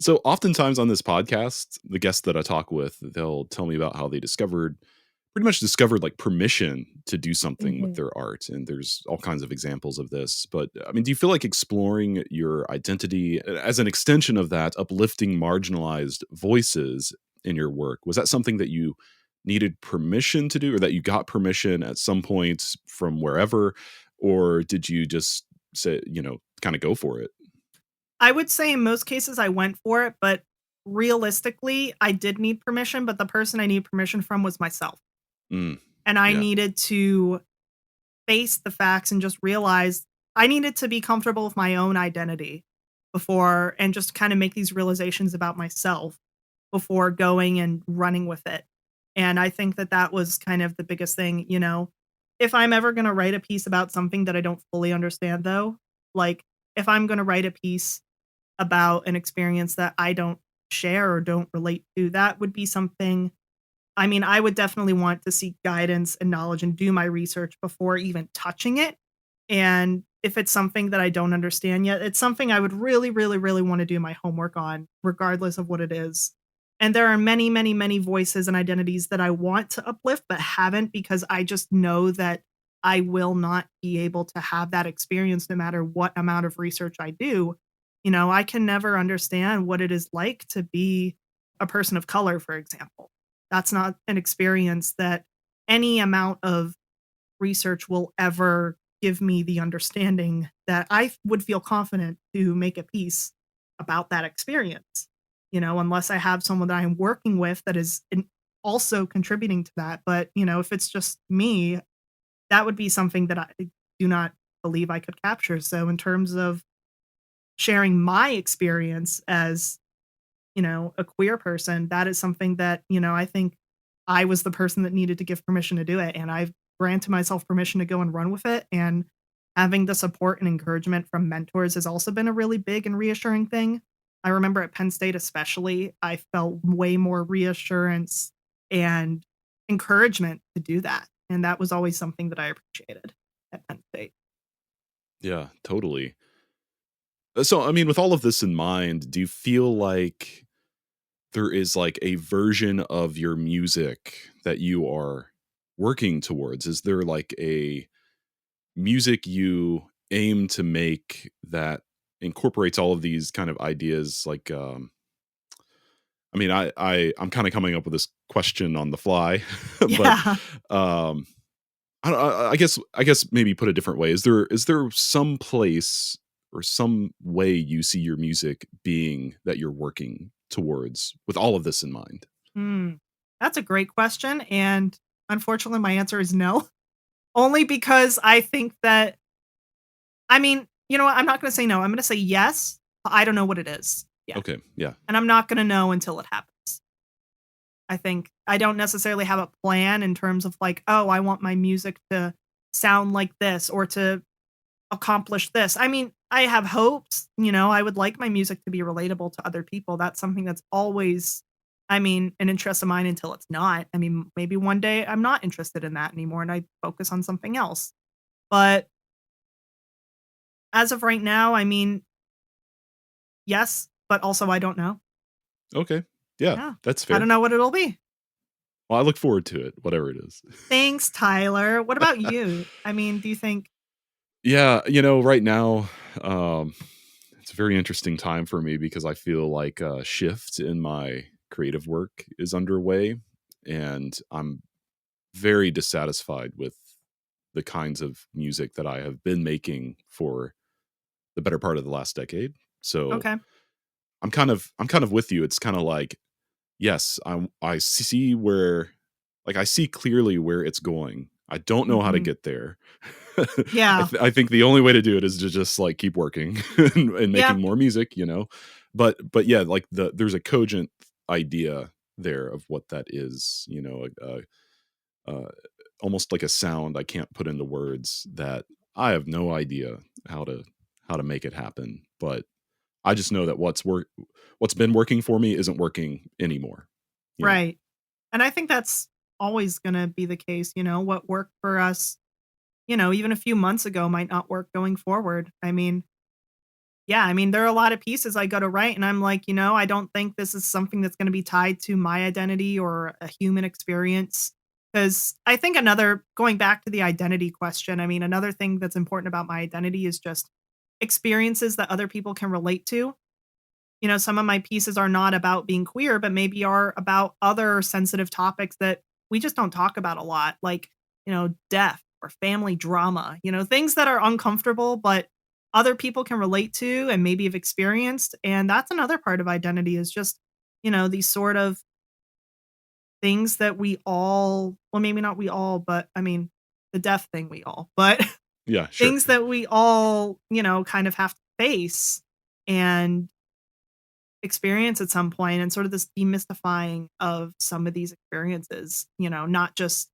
So oftentimes on this podcast, the guests that I talk with, they'll tell me about how they pretty much discovered like permission to do something with Mhm. their art. And there's all kinds of examples of this. But I mean, do you feel like exploring your identity as an extension of that, uplifting marginalized voices in your work, was that something that you needed permission to do or that you got permission at some point from wherever? Or did you just say, kind of go for it? I would say in most cases I went for it, but realistically, I did need permission, but the person I need permission from was myself. Mm, And I yeah. needed to face the facts and just realize I needed to be comfortable with my own identity before and just kind of make these realizations about myself before going and running with it. And I think that that was kind of the biggest thing, If I'm ever going to write a piece about something that I don't fully understand though, like if I'm going to write a piece about an experience that I don't share or don't relate to, that would be something. I mean, I would definitely want to seek guidance and knowledge and do my research before even touching it. And if it's something that I don't understand yet, it's something I would really, really, really want to do my homework on, regardless of what it is. And there are many, many, many voices and identities that I want to uplift, but haven't because I just know that I will not be able to have that experience no matter what amount of research I do. I can never understand what it is like to be a person of color, for example. That's not an experience that any amount of research will ever give me the understanding that I would feel confident to make a piece about that experience, unless I have someone that I'm working with that is also contributing to that. But, if it's just me, that would be something that I do not believe I could capture. So, in terms of sharing my experience as a queer person, that is something that, I think I was the person that needed to give permission to do it. And I've granted myself permission to go and run with it. And having the support and encouragement from mentors has also been a really big and reassuring thing. I remember at Penn State, especially, I felt way more reassurance and encouragement to do that. And that was always something that I appreciated at Penn State. Yeah, totally. So, I mean, with all of this in mind, do you feel like there is like a version of your music that you are working towards? Is there like a music you aim to make that incorporates all of these kind of ideas? Like, I mean, I'm kind of coming up with this question on the fly, but Yeah. um, I guess maybe put a different way. Is there some place or some way you see your music being that you're working towards with all of this in mind? Hmm. That's a great question, and unfortunately, my answer is no. Only because I think that I mean, you know what? I'm not gonna say no, I'm gonna say yes, but I don't know what it is yet, Okay, yeah. and I'm not gonna know until it happens. I think I don't necessarily have a plan in terms of like, "Oh, I want my music to sound like this or to accomplish this." I mean, I have hopes, I would like my music to be relatable to other people. That's something that's always, an interest of mine until it's not. I mean, maybe one day I'm not interested in that anymore and I focus on something else. But as of right now, yes, but also I don't know. Okay. Yeah, Yeah. that's I don't fair. know what it'll be. Well, I look forward to it, whatever it is. Thanks, Tyler. What about you? Do you think Yeah, right now, um, it's a very interesting time for me because I feel like a shift in my creative work is underway, and I'm very dissatisfied with the kinds of music that I have been making for the better part of the last decade. So okay. I'm kind of with you. It's kind of like, yes, I see where, like, I see clearly where it's going. I don't know how to Mhm. get there. Yeah. I think the only way to do it is to just like keep working and Yeah. making more music. But yeah, like there's a cogent idea there of what that is. Uh, Almost like a sound I can't put into words that I have no idea how to how to make it happen. But I just know that what's been working for me isn't working anymore. You know. Right. And I think that's always gonna be the case, what worked for us, even a few months ago might not work going forward. Yeah, there are a lot of pieces I go to write and I'm like, I don't think this is something that's gonna be tied to my identity or a human experience. Because I think another going back to the identity question, another thing that's important about my identity is just experiences that other people can relate to. Some of my pieces are not about being queer, but maybe are about other sensitive topics that we just don't talk about a lot, like, death or family drama, things that are uncomfortable, but other people can relate to and maybe have experienced. And that's another part of identity is just, these sort of things that we all, well, maybe not we all, but the death thing we all, but Yeah, sure. things that we all, kind of have to face. And experience at some point and sort of this demystifying of some of these experiences, not just,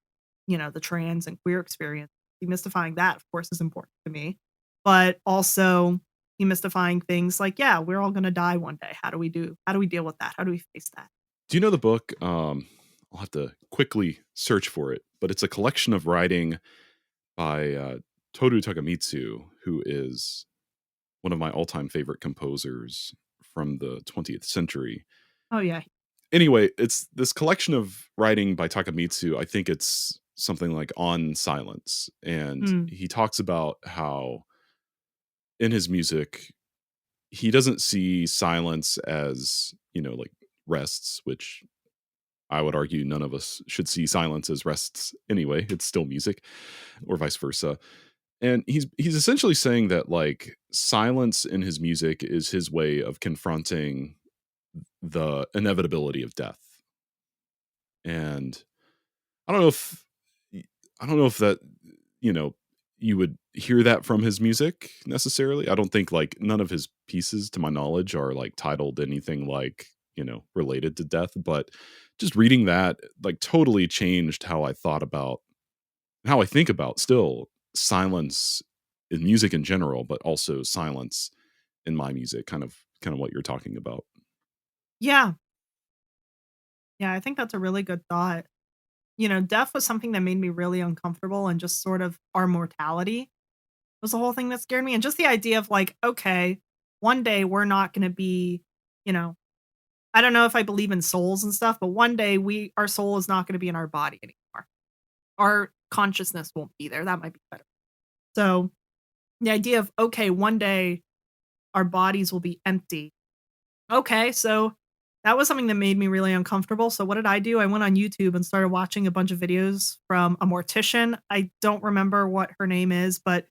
the trans and queer experience. Demystifying that, of course, is important to me, but also demystifying things like, yeah, we're all going to die one day. How do we deal with that? How do we face that? Do you know the book? I'll have to quickly search for it, but it's a collection of writing by Toru Takemitsu, who is one of my all-time favorite composers from the 20th century. Oh, yeah. Anyway, it's this collection of writing by Takemitsu. I think it's something like On Silence, and Mm, he talks about how in his music he doesn't see silence as, like rests, which I would argue none of us should see silence as rests anyway. It's still music, or vice versa. And he's essentially saying that like silence in his music is his way of confronting the inevitability of death. And I don't know if I don't know if that, you know, you would hear that from his music necessarily. I don't think like none of his pieces to my knowledge are like titled anything like, related to death, but just reading that like totally changed how I thought about how I think about still silence in music in general, but also silence in my music, kind of what you're talking about. yeah. Yeah. I think that's a really good thought. Death was something that made me really uncomfortable and just sort of our mortality. was the whole thing that scared me. And just the idea of like, okay, one day we're not going to be, you know, I don't know if I believe in souls and stuff, but one day our soul is not going to be in our body anymore. Our consciousness won't be there. That might be better. So the idea of, okay, one day our bodies will be empty. Okay, so that was something that made me really uncomfortable. So what did I do? I went on YouTube and started watching a bunch of videos from a mortician. I don't remember what her name is, but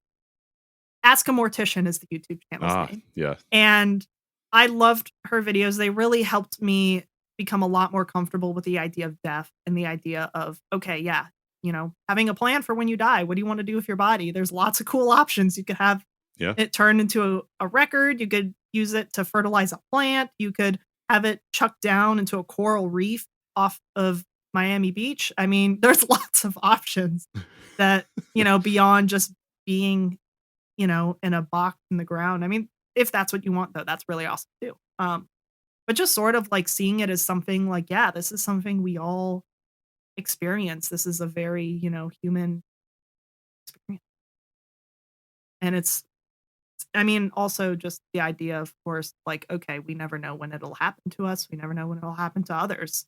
Ask a Mortician is the YouTube channel's Ah, name. yeah. And I loved her videos. They really helped me become a lot more comfortable with the idea of death and the idea of, okay, yeah, having a plan for when you die. What do you want to do with your body? There's lots of cool options. You could have Yeah. it turned into a record. You could use it to fertilize a plant. You could have it chucked down into a coral reef off of Miami Beach. I mean, there's lots of options that, beyond just being in a box in the ground. I mean, if that's what you want, though, that's really awesome too. But just sort of like seeing it as something like, yeah, this is something we all experience. This is a very, human experience. And I mean, also just the idea, of course, like, okay, we never know when it'll happen to us. We never know when it'll happen to others,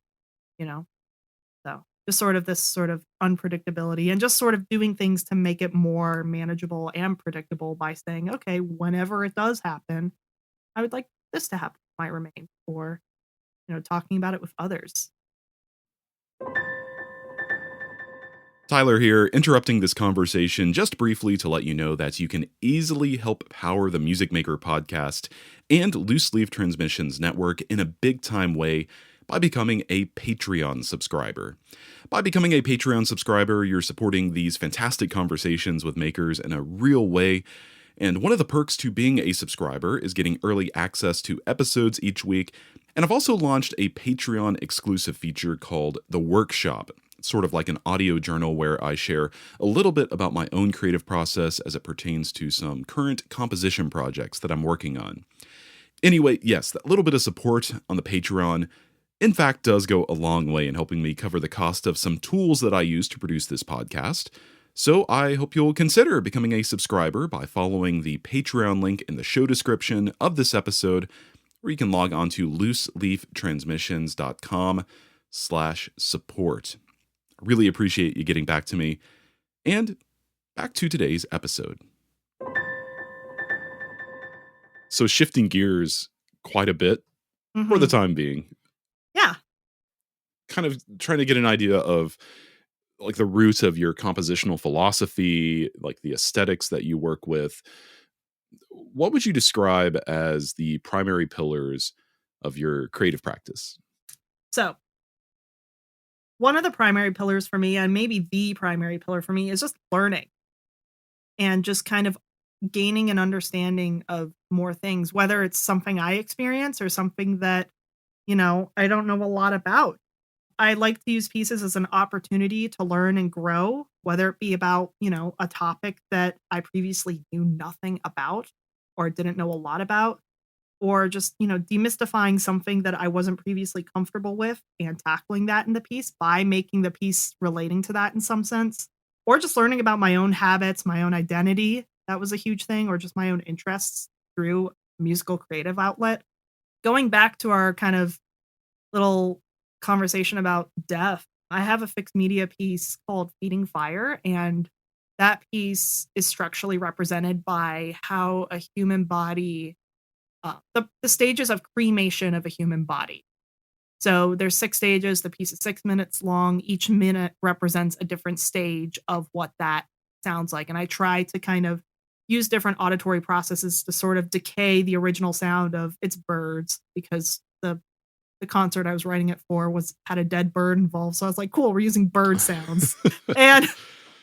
you know? So just sort of this sort of unpredictability and just sort of doing things to make it more manageable and predictable by saying, okay, whenever it does happen, I would like this to happen with my remains, or, talking about it with others. Tyler here, interrupting this conversation just briefly to let you know that you can easily help power the Music Maker podcast and Loose Leaf Transmissions Network in a big time way by becoming a Patreon subscriber. By becoming a Patreon subscriber, you're supporting these fantastic conversations with makers in a real way. And one of the perks to being a subscriber is getting early access to episodes each week. And I've also launched a Patreon exclusive feature called The Workshop. It's sort of like an audio journal where I share a little bit about my own creative process as it pertains to some current composition projects that I'm working on. Anyway, yes, that little bit of support on the Patreon, in fact, does go a long way in helping me cover the cost of some tools that I use to produce this podcast. So I hope you'll consider becoming a subscriber by following the Patreon link in the show description of this episode, or you can log on to looseleaftransmissions.com/support. I really appreciate you getting back to me. And back to today's episode. So shifting gears quite a bit for the Mhm. time being, Yeah. kind of trying to get an idea of like the roots of your compositional philosophy, like the aesthetics that you work with. What would you describe as the primary pillars of your creative practice? So one of the primary pillars for me, and maybe the primary pillar for me, is just learning and just kind of gaining an understanding of more things, whether it's something I experience or something that, I don't know a lot about. I like to use pieces as an opportunity to learn and grow, whether it be about, a topic that I previously knew nothing about or didn't know a lot about, or just, demystifying something that I wasn't previously comfortable with and tackling that in the piece by making the piece relating to that in some sense, or just learning about my own habits, my own identity. That was a huge thing, or just my own interests through musical creative outlet. Going back to our kind of little conversation about death, I have a fixed media piece called Feeding Fire, and that piece is structurally represented by how a human body, the stages of cremation of a human body. So there's 6 stages. The piece is 6 minutes long. Each minute represents a different stage of what that sounds like. And I try to kind of use different auditory processes to sort of decay the original sound of it's birds, because the concert I was writing it for had a dead bird involved. So I was like, cool, we're using bird sounds. And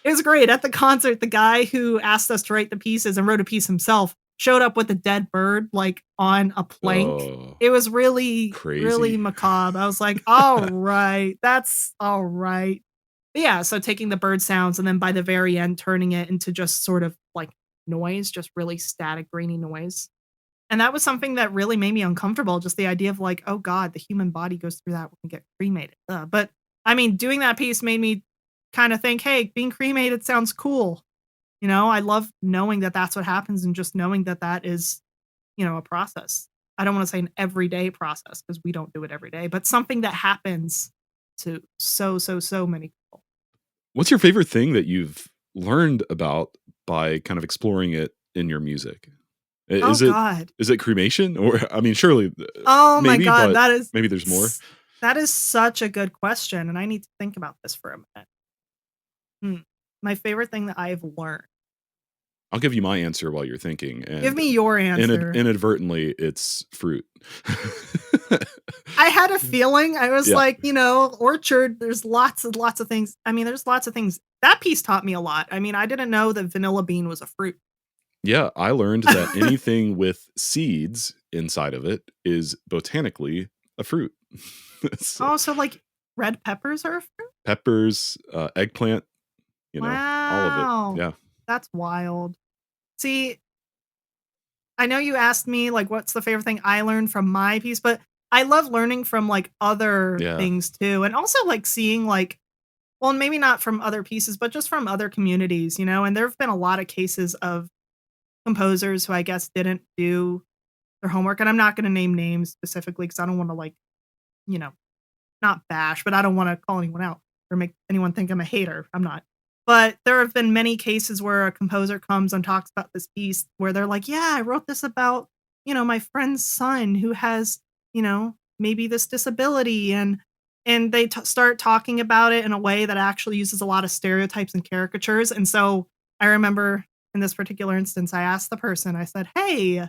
it was great. At the concert, the guy who asked us to write the pieces and wrote a piece himself showed up with a dead bird, like, on a plank. Oh, It was really, really crazy. macabre. I was like, all right, that's all right. But yeah, so taking the bird sounds and then by the very end turning it into just sort of like noise, just really static, grainy noise. And that was something that really made me uncomfortable, just the idea of like, oh god, the human body goes through that when we get cremated. But I mean, doing that piece made me kind of think, hey, being cremated sounds cool. I love knowing that that's what happens and just knowing that that is, a process. I don't want to say an everyday process because we don't do it every day, but something that happens to so many people. What's your favorite thing that you've learned about by kind of exploring it in your music? Oh Is it God. is it cremation? Or I mean, surely, Oh my maybe, God. but That is maybe there's more? that is such a good question. And I need to think about this for a minute. Hmm. My favorite thing that I've learned. I'll give you my answer while you're thinking, Give and me your answer. inadvertently, it's fruit. I had a feeling. I was Yeah. like, orchard, there's lots and lots of things. I mean, there's lots of things. That piece taught me a lot. I mean, I didn't know that vanilla bean was a fruit. Yeah, I learned that anything with seeds inside of it is botanically a fruit. So, Oh, so like red peppers are a fruit? peppers, eggplant, all of it. Wow. Yeah. That's wild. See, I know you asked me like what's the favorite thing I learned from my piece, but I love learning from like other Yeah. things too. And also like seeing like, well, maybe not from other pieces, but just from other communities, and there have been a lot of cases of composers who I guess didn't do their homework. And I'm not going to name names specifically because I don't want to like, you know, not bash, but I don't want to call anyone out or make anyone think I'm a hater. I'm not. But there have been many cases where a composer comes and talks about this piece where they're like, "Yeah, I wrote this about, my friend's son who has, maybe this disability." And they start talking about it in a way that actually uses a lot of stereotypes and caricatures. And so I remember in this particular instance, I asked the person, I said, "Hey,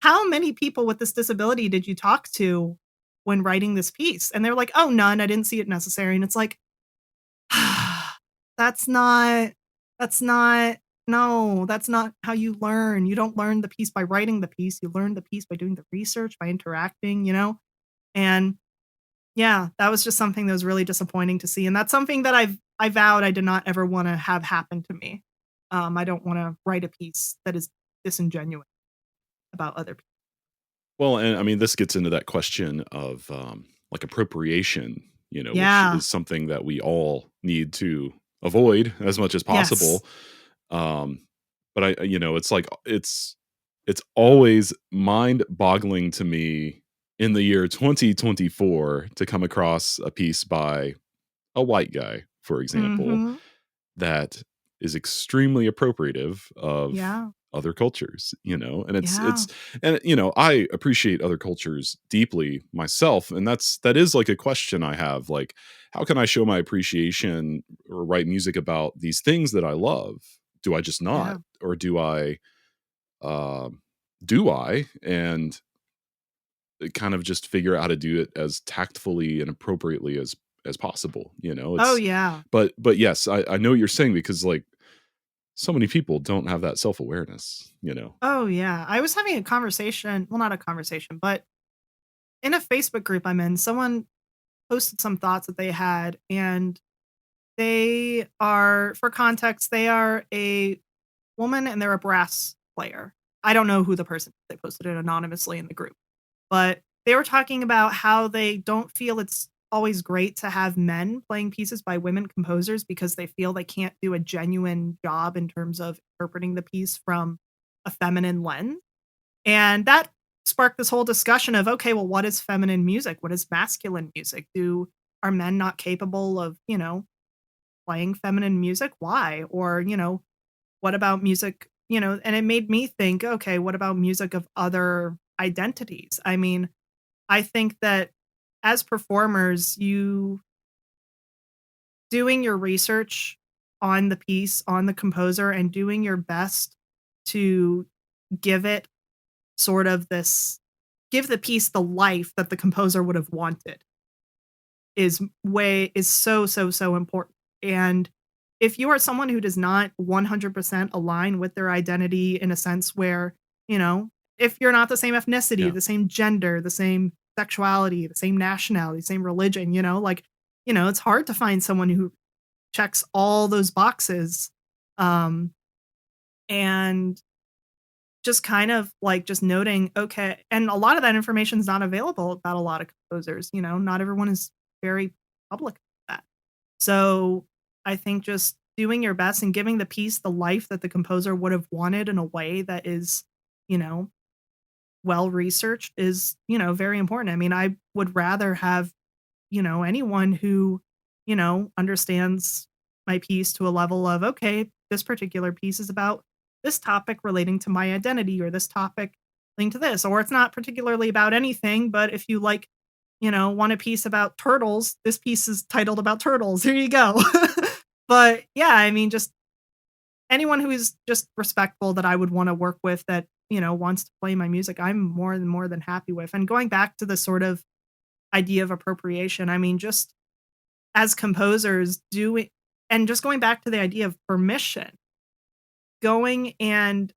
how many people with this disability did you talk to when writing this piece?" And they're like, "Oh, none. I didn't see it necessary." And it's like, that's not that's not no, that's not how you learn. You don't learn the piece by writing the piece. You learn the piece by doing the research, by interacting. And yeah, that was just something that was really disappointing to see. And that's something that I vowed I did not ever want to have happen to me. I don't want to write a piece that is disingenuous about other people. Well, and I mean, this gets into that question of, like, appropriation, which Yeah. is something that we all need to avoid as much as Yes. possible. Um, but it's like it's always mind-boggling to me in the year 2024 to come across a piece by a white guy, for example, Mhm. that is extremely appropriative of Yeah. other cultures, and Yeah. I appreciate other cultures deeply myself, and that is like a question I have, like, how can I show my appreciation or write music about these things that I love? Do I just not, Yeah. or um do I, and kind of just figure out how to do it as tactfully and appropriately as possible, Oh, it's yeah. but yes, I know what you're saying, because, like, so many people don't have that self-awareness. Oh, yeah. I was having a conversation, well, not a conversation, but in a Facebook group I'm in, someone posted some thoughts that they had, and they are, for context, they are a woman and they're a brass player. I don't know who the person is. They posted it anonymously in the group. But they were talking about how they don't feel it's always great to have men playing pieces by women composers because they feel they can't do a genuine job in terms of interpreting the piece from a feminine lens. And that sparked this whole discussion of, okay, well, what is feminine music? What is masculine music? Are men not capable of, playing feminine music? Why? Or, what about music, and it made me think, okay, what about music of other identities? I mean, I think that as performers, you doing your research on the piece, on the composer, and doing your best to give it sort of this give the piece the life that the composer would have wanted is so important. And if you are someone who does not 100% align with their identity in a sense where, if you're not the same ethnicity, Yeah. the same gender, the same sexuality, the same nationality, same religion, like, it's hard to find someone who checks all those boxes. Um, and just kind of like just noting, okay, and a lot of that information is not available about a lot of composers, not everyone is very public with that. So I think just doing your best and giving the piece the life that the composer would have wanted in a way that is, you know, well researched is, very important. I mean, I would rather have, anyone who, understands my piece to a level of, okay, this particular piece is about this topic relating to my identity or this topic linked to this, or it's not particularly about anything, but if you like, want a piece about turtles, this piece is titled about turtles. Here you go. But yeah, I mean, just anyone who is just respectful that I would wanna work with that, wants to play my music, I'm more than happy with. And going back to the sort of idea of appropriation, I mean, just as composers doing and just going back to the idea of permission, going and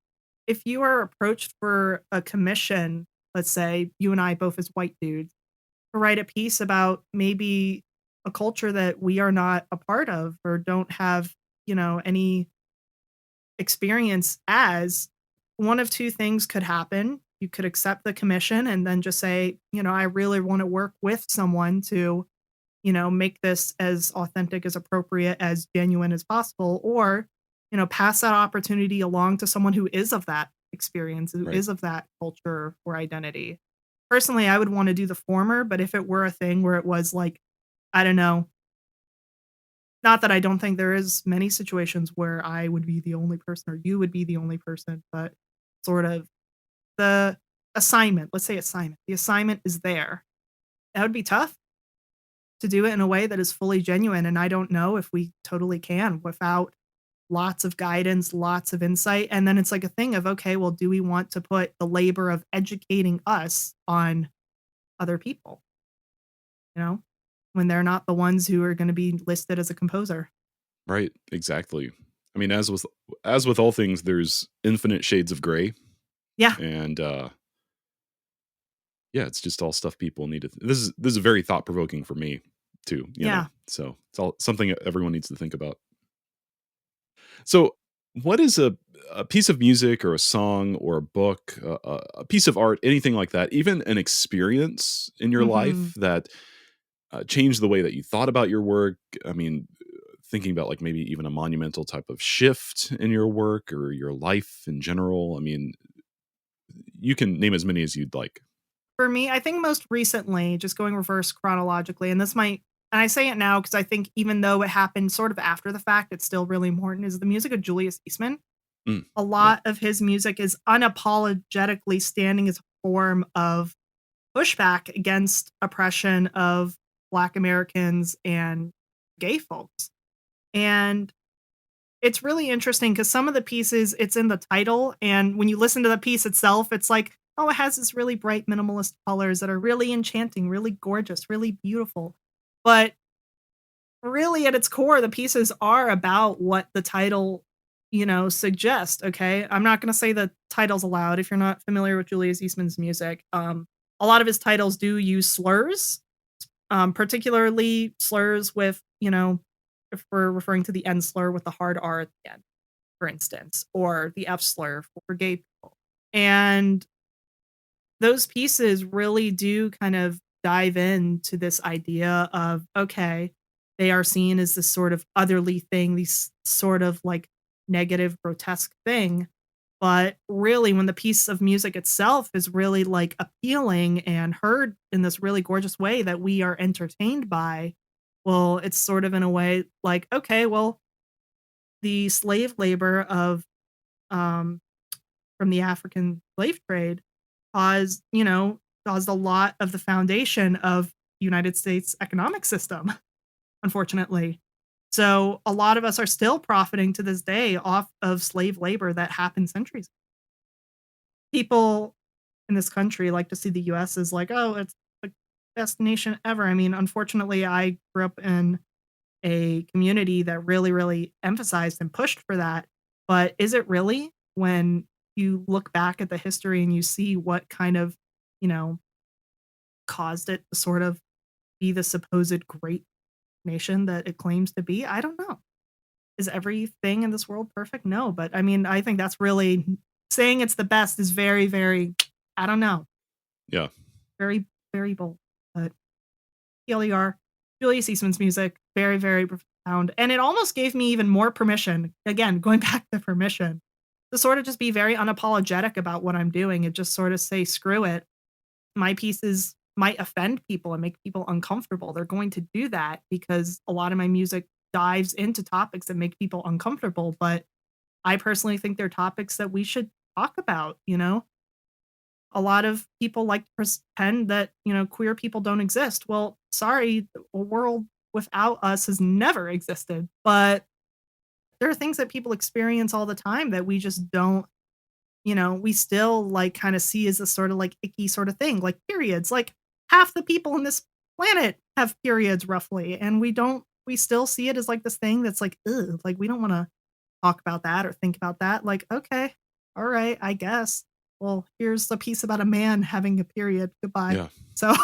if you are approached for a commission, let's say you and I both as white dudes, to write a piece about maybe a culture that we are not a part of or don't have, any experience as, one of two things could happen. You could accept the commission and then just say, I really want to work with someone to, make this as authentic, as appropriate, as genuine as possible, or, pass that opportunity along to someone who is of that experience, who Right. is of that culture or identity. Personally, I would want to do the former, but if it were a thing where it was like, I don't know, not that I don't think there is many situations where I would be the only person or you would be the only person, but sort of the assignment, let's say assignment. The assignment is there. That would be tough to do it in a way that is fully genuine, and I don't know if we totally can without lots of guidance, lots of insight, and then it's like a thing of, okay, well, do we want to put the labor of educating us on other people, you know, when they're not the ones who are gonna be listed as a composer? Right. Exactly. I mean, as with all things, there's infinite shades of gray, Yeah, and yeah, it's just all stuff people need to. This is very thought provoking for me too. yeah. So it's all something that everyone needs to think about. So, what is a piece of music or a song or a book, a piece of art, anything like that, even an experience in your life Mhm. that changed the way that you thought about your work? I mean, thinking about like maybe even a monumental type of shift in your work or your life in general. I mean, you can name as many as you'd like. For me, I think most recently, just going reverse chronologically, and this might and I say it now because I think even though it happened sort of after the fact, it's still really important, is the music of Julius Eastman. Mm, A yeah. lot of his music is unapologetically standing as a form of pushback against oppression of Black Americans and gay folks. And it's really interesting because some of the pieces, it's in the title, and when you listen to the piece itself, it's like, oh, it has this really bright minimalist colors that are really enchanting, really gorgeous, really beautiful. But really at its core, the pieces are about what the title, suggests, okay? I'm not gonna say the titles aloud if you're not familiar with Julius Eastman's music. A lot of his titles do use slurs, particularly slurs with, if we're referring to the N slur with the hard R at the end, for instance, or the F slur for gay people. And those pieces really do kind of dive into this idea of, okay, they are seen as this sort of otherly thing, these sort of like negative, grotesque thing. But really, when the piece of music itself is really like appealing and heard in this really gorgeous way that we are entertained by, well, it's sort of in a way like, okay, well, the slave labor of um, from the African slave trade caused a lot of the foundation of United States economic system, unfortunately. So a lot of us are still profiting to this day off of slave labor that happened centuries. People in this country like to see the US as like, oh, it's the best nation ever. I mean, unfortunately, I grew up in a community that really, really emphasized and pushed for that. But is it really when you look back at the history and you see what kind of, you know, caused it to sort of be the supposed great nation that it claims to be? I don't know. Is everything in this world perfect? No. But I mean, I think that's really saying it's the best is very, very, I don't know, Yeah. very, very bold. But TLER, Julius Eastman's music, very, very found. And it almost gave me even more permission, again, going back to permission, to sort of just be very unapologetic about what I'm doing and just sort of say, screw it. My pieces might offend people and make people uncomfortable. They're going to do that because a lot of my music dives into topics that make people uncomfortable. But I personally think they're topics that we should talk about, you know? A lot of people like to pretend that, queer people don't exist. Well, sorry, a world without us has never existed. But there are things that people experience all the time that we just don't, we still like kind of see as a sort of like icky sort of thing, like periods. Like half the people on this planet have periods roughly, and we still see it as like this thing that's like, ugh, like we don't want to talk about that or think about that. Like, okay, all right, I guess. Well, here's a piece about a man having a period. Goodbye. Yeah. So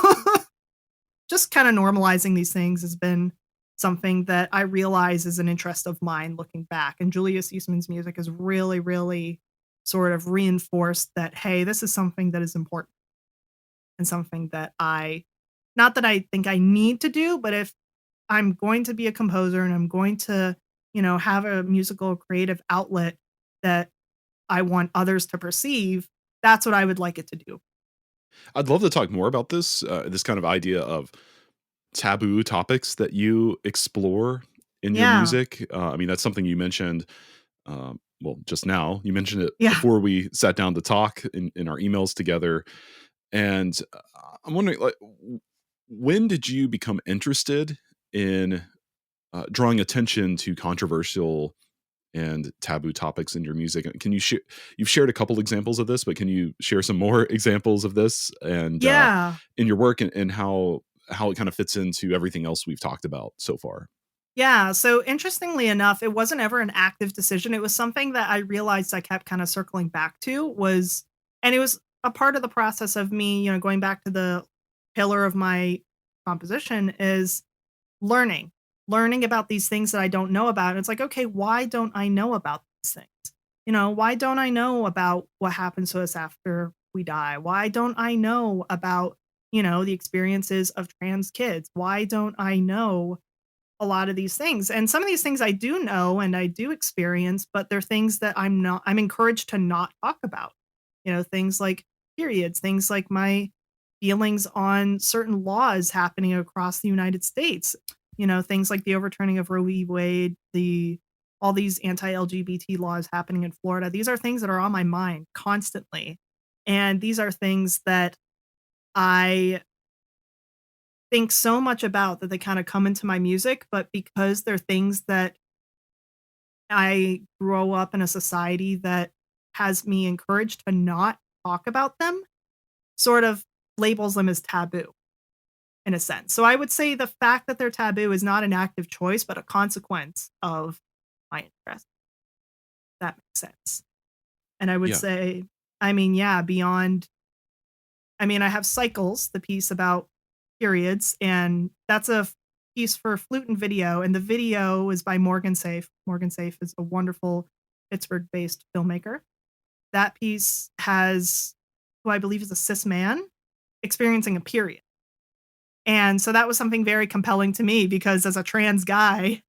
just kind of normalizing these things has been something that I realize is an interest of mine looking back. And Julius Eastman's music has really, really sort of reinforced that, hey, this is something that is important and something that not that I think I need to do, but if I'm going to be a composer and I'm going to, have a musical creative outlet that I want others to perceive, that's what I would like it to do. I'd love to talk more about this kind of idea of taboo topics that you explore in your Yeah. music. I mean, that's something you mentioned. Well, just now you mentioned it Yeah. before we sat down to talk in our emails together, and I'm wondering, like, when did you become interested in drawing attention to controversial and taboo topics in your music? Can you share? You've shared a couple examples of this, but can you share some more examples of this and Yeah. in your work, and how it kind of fits into everything else we've talked about so far? Yeah. So interestingly enough, it wasn't ever an active decision. It was something that I realized I kept kind of circling back to and it was a part of the process of me, going back to the pillar of my composition is learning, learning about these things that I don't know about. And it's like, okay, why don't I know about these things? Why don't I know about what happens to us after we die? Why don't I know about, the experiences of trans kids? Why don't I know a lot of these things? And some of these things I do know and I do experience, but they're things that I'm encouraged to not talk about. Things like periods, things like my feelings on certain laws happening across the United States. Things like the overturning of Roe v. Wade, all these anti-LGBT laws happening in Florida. These are things that are on my mind constantly. And these are things that I think so much about that they kind of come into my music, but because they're things that I grow up in a society that has me encouraged to not talk about them, sort of labels them as taboo in a sense. So I would say the fact that they're taboo is not an active choice, but a consequence of my interest. That makes sense. And I would Yeah. say, I mean, yeah, beyond, I have Cycles, the piece about periods, and that's a piece for flute and video. And the video is by Morgan Safe. Morgan Safe is a wonderful Pittsburgh based filmmaker. That piece has who I believe is a cis man experiencing a period. And so that was something very compelling to me because as a trans guy,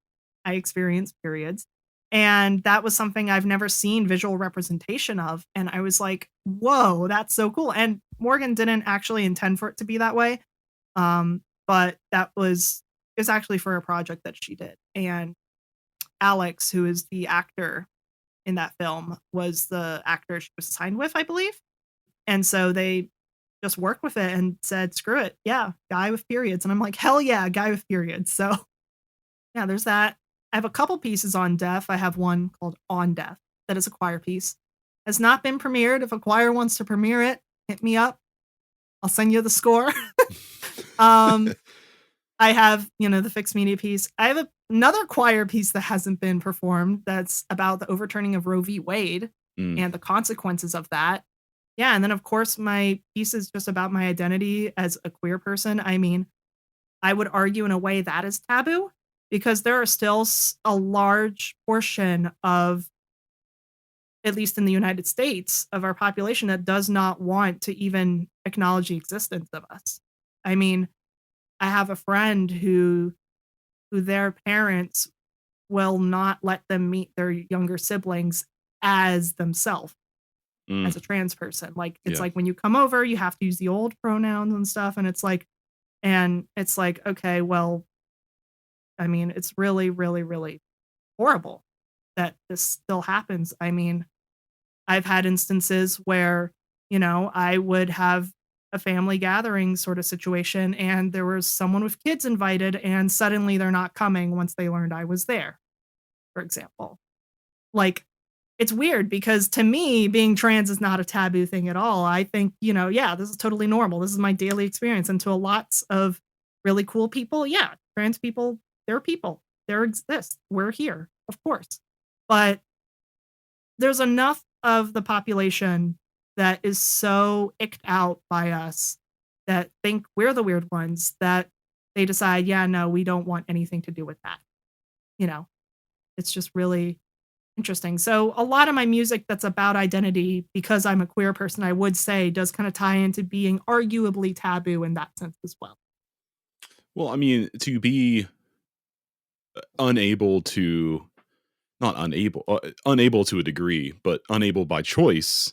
I experience periods. And that was something I've never seen visual representation of. And I was like, whoa, that's so cool. And Morgan didn't actually intend for it to be that way. But it was actually for a project that she did. And Alex, who is the actor in that film, was the actor she was signed with, I believe. And so they just worked with it and said, screw it. Yeah, guy with periods. And I'm like, hell yeah, guy with periods. So yeah, there's that. I have a couple pieces on deaf. I have one called On Deaf that is a choir piece. Has not been premiered. If a choir wants to premiere it, hit me up. I'll send you the score. um, I have, the fixed media piece. I have another choir piece that hasn't been performed that's about the overturning of Roe v. Wade Mm. and the consequences of that. Yeah, and then of course my piece is just about my identity as a queer person. I mean, I would argue in a way that is taboo because there are still a large portion of, at least in the United States, of our population that does not want to even acknowledge the existence of us. I mean, I have a friend who their parents will not let them meet their younger siblings as themselves Mm, as a trans person. Like, it's yeah. like when you come over, you have to use the old pronouns and stuff. And it's like, okay, well, I mean, it's really, really, really horrible that this still happens. I mean, I've had instances where, I would have a family gathering sort of situation and there was someone with kids invited and suddenly they're not coming once they learned I was there, for example. Like, it's weird because to me, being trans is not a taboo thing at all. I think, yeah, this is totally normal. This is my daily experience. And to a lots of really cool people, yeah, trans people, they're people. They exist. We're here, of course. But there's enough of the population that is so icked out by us that think we're the weird ones that they decide, yeah, no, we don't want anything to do with that. You know, it's just really interesting. So a lot of my music that's about identity, because I'm a queer person, I would say does kind of tie into being arguably taboo in that sense as well. Well, I mean, to be unable to, not unable, unable to a degree, but unable by choice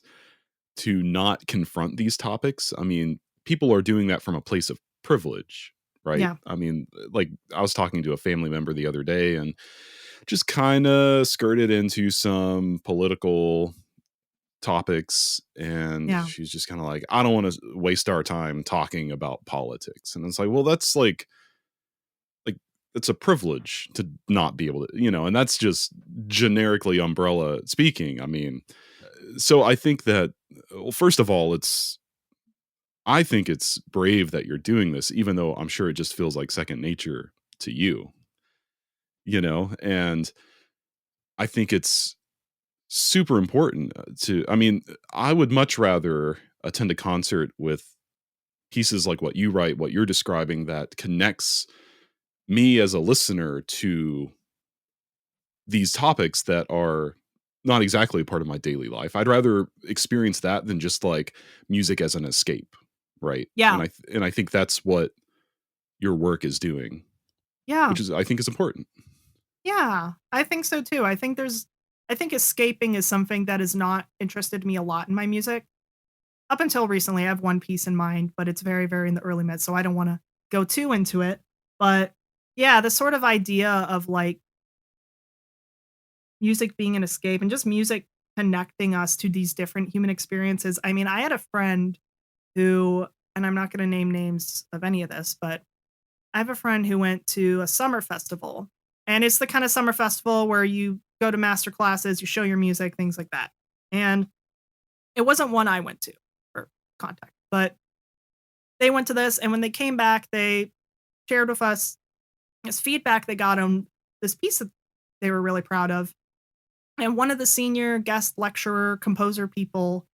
to not confront these topics. I mean, people are doing that from a place of privilege, right? Yeah. I mean, like I was talking to a family member the other day and just kind of skirted into some political topics, and Yeah. she's just kind of like, I don't want to waste our time talking about politics. And it's like, well, that's like it's a privilege to not be able to, and that's just generically umbrella speaking. I mean, so I think that, well, first of all, I think it's brave that you're doing this, even though I'm sure it just feels like second nature to you, and I think it's super important I mean, I would much rather attend a concert with pieces like what you write, what you're describing, that connects me as a listener to these topics that are not exactly a part of my daily life. I'd rather experience that than just like music as an escape, right? Yeah. And I think that's what your work is doing, Yeah. which is, I think, is important. Yeah. I think so too. I think escaping is something that has not interested me a lot in my music. Up until recently, I have one piece in mind, but it's very, very in the early mid, so I don't want to go too into it. But yeah, the sort of idea of like music being an escape and just music connecting us to these different human experiences. I mean, I had a friend who, and I'm not going to name names of any of this, but I have a friend who went to a summer festival. And it's the kind of summer festival where you go to master classes, you show your music, things like that. And it wasn't one I went to for context, but they went to this. And when they came back, they shared with us this feedback they got on this piece that they were really proud of. And one of the senior guest lecturer composer people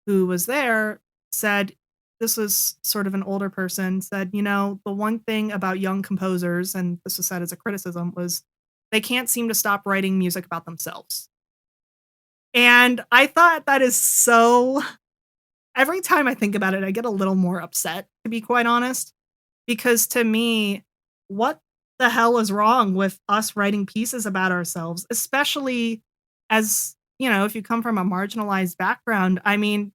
who was there said, this was sort of an older person, said, the one thing about young composers, and this was said as a criticism, was they can't seem to stop writing music about themselves. And I thought that is so, every time I think about it, I get a little more upset, to be quite honest, because to me, what the hell is wrong with us writing pieces about ourselves, especially as, if you come from a marginalized background? I mean,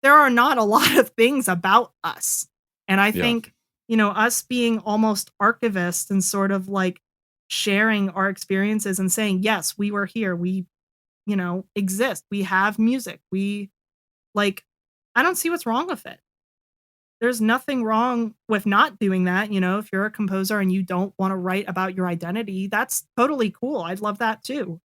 there are not a lot of things about us. And I Yeah. think, us being almost archivists and sort of like sharing our experiences and saying, yes, we were here. We, exist. We have music. We like, I don't see what's wrong with it. There's nothing wrong with not doing that. If you're a composer and you don't want to write about your identity, that's totally cool. I'd love that too.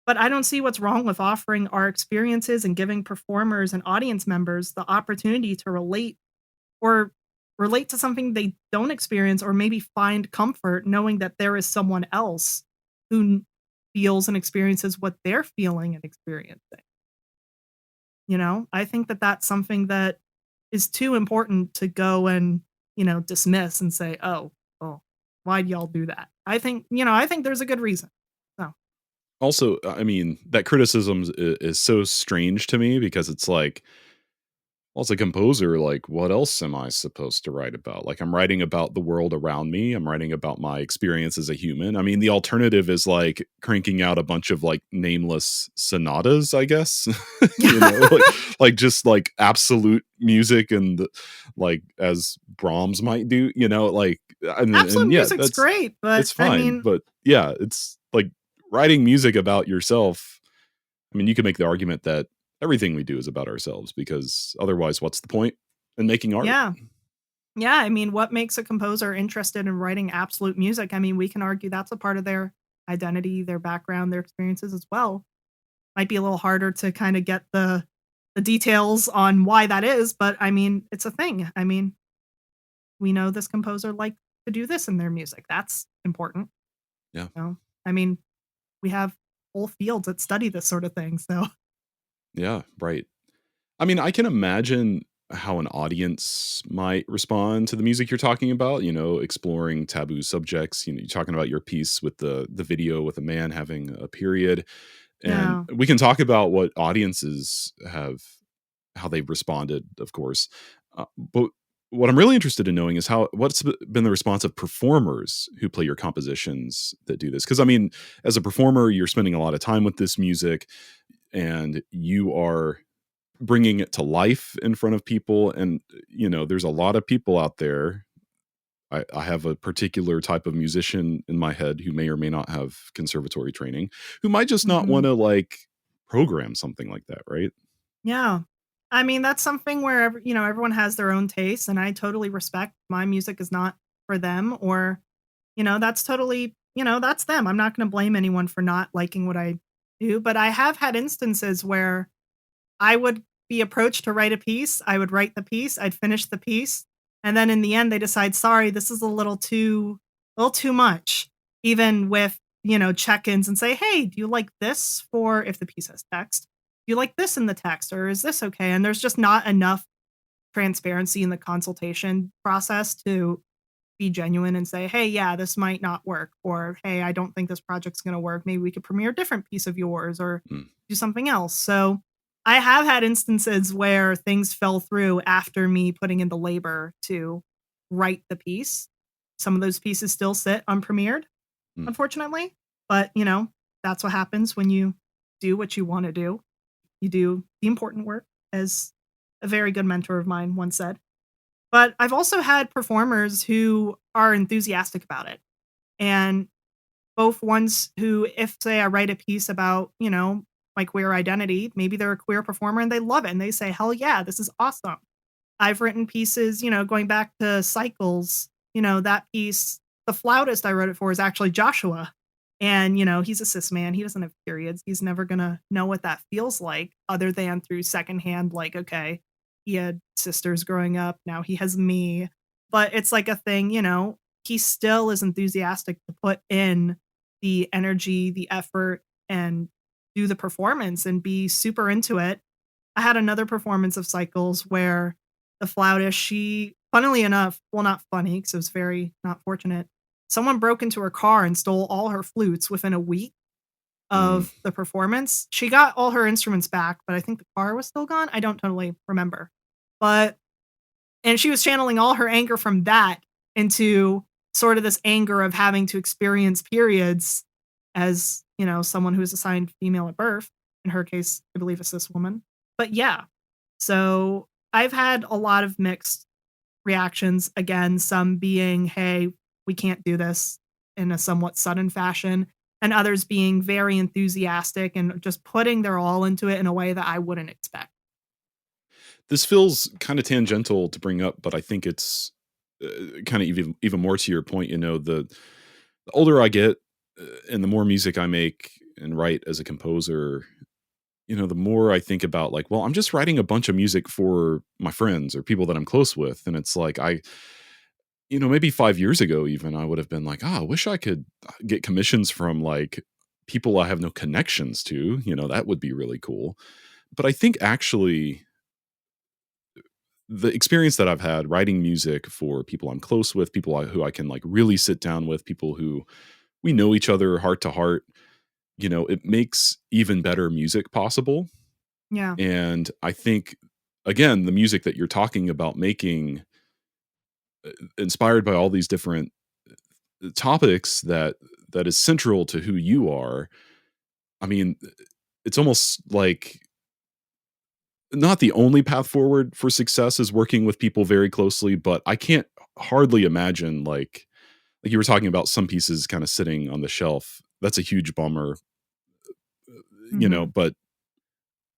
But I don't see what's wrong with offering our experiences and giving performers and audience members the opportunity to or relate to something they don't experience, or maybe find comfort knowing that there is someone else who feels and experiences what they're feeling and experiencing. I think that that's something that is too important to go and, dismiss and say, oh, well, why'd y'all do that? I think there's a good reason. So, Also, I mean, that criticism is so strange to me because it's like, Well, as a composer, like, what else am I supposed to write about? Like, I'm writing about the world around me. I'm writing about my experience as a human. I mean, the alternative is like cranking out a bunch of like nameless sonatas, I guess. You know, like just like absolute music and like as Brahms might do, you know, like Absolute and yeah, music's great, but it's I fine. mean, But yeah, it's like writing music about yourself. I mean, you could make the argument that everything we do is about ourselves because otherwise, what's the point in making art? yeah. Yeah, I mean, what makes a composer interested in writing absolute music? I mean, we can argue that's a part of their identity, their background, their experiences as well. Might be a little harder to kind of get the details on why that is, but I mean, it's a thing. I mean, we know this composer liked to do this in their music. That's important. Yeah. So, I mean, we have whole fields that study this sort of thing. So, Yeah. Right. I mean, I can imagine how an audience might respond to the music you're talking about, you know, exploring taboo subjects. You know, you're talking about your piece with the video with a man having a period. And yeah. we can talk about what audiences have how they've responded, of course. But what I'm really interested in knowing is what's been the response of performers who play your compositions that do this. Because I mean, as a performer, you're spending a lot of time with this music, and you are bringing it to life in front of people. And you know, there's a lot of people out there. I have a particular type of musician in my head who may or may not have conservatory training, who might just not want Mhm. to like program something like that, right? Yeah. I mean, that's something where everyone has their own taste, and I totally respect my music is not for them, or that's totally, that's them. I'm not going to blame anyone for not liking what I do, but I have had instances where I would be approached to write a piece, I would write the piece, I'd finish the piece, and then in the end they decide, "Sorry, this is a little too much." Even with, check-ins and say, "Hey, do you like this?" For if the piece has text. "Do you like this in the text, or is this okay?" And there's just not enough transparency in the consultation process to be genuine and say, "Hey, yeah, this might not work," or, "Hey, I don't think this project's gonna work. Maybe we could premiere a different piece of yours or Mm. do something else." So, I have had instances where things fell through after me putting in the labor to write the piece. Some of those pieces still sit unpremiered, Mm. unfortunately, but, that's what happens when you do what you wanna do. You do the important work, as a very good mentor of mine once said. But I've also had performers who are enthusiastic about it, and both ones who, if say I write a piece about, my queer identity, maybe they're a queer performer and they love it and they say, "Hell yeah, this is awesome." I've written pieces, going back to Cycles, that piece, the flautist I wrote it for is actually Joshua. And, he's a cis man. He doesn't have periods. He's never going to know what that feels like other than through secondhand, like, okay, he had sisters growing up. Now he has me. But it's like a thing, he still is enthusiastic to put in the energy, the effort, and do the performance and be super into it. I had another performance of Cycles where the flautist, she funnily enough, well, not funny because it was very not fortunate, someone broke into her car and stole all her flutes within a week Mm. of the performance. She got all her instruments back, but I think the car was still gone. I don't totally remember. But and she was channeling all her anger from that into sort of this anger of having to experience periods as, someone who is assigned female at birth. In her case, I believe a cis woman. But yeah, so I've had a lot of mixed reactions. Again, some being, "Hey, we can't do this," in a somewhat sudden fashion, and others being very enthusiastic and just putting their all into it in a way that I wouldn't expect. This feels kind of tangential to bring up, but I think it's kind of even more to your point. You know, the older I get, and the more music I make and write as a composer, you know, the more I think about like, well, I'm just writing a bunch of music for my friends or people that I'm close with, and it's like you know, maybe 5 years ago, even I would have been like, I wish I could get commissions from like people I have no connections to. You know, that would be really cool. But I think actually the experience that I've had writing music for people I'm close with, who I can like really sit down with, people who we know each other heart to heart, you know, it makes even better music possible. Yeah. And I think again, the music that you're talking about making, inspired by all these different topics that is central to who you are. I mean, it's almost like not the only path forward for success is working with people very closely, but I can't hardly imagine like you were talking about some pieces kind of sitting on the shelf. That's a huge bummer, Hmm. but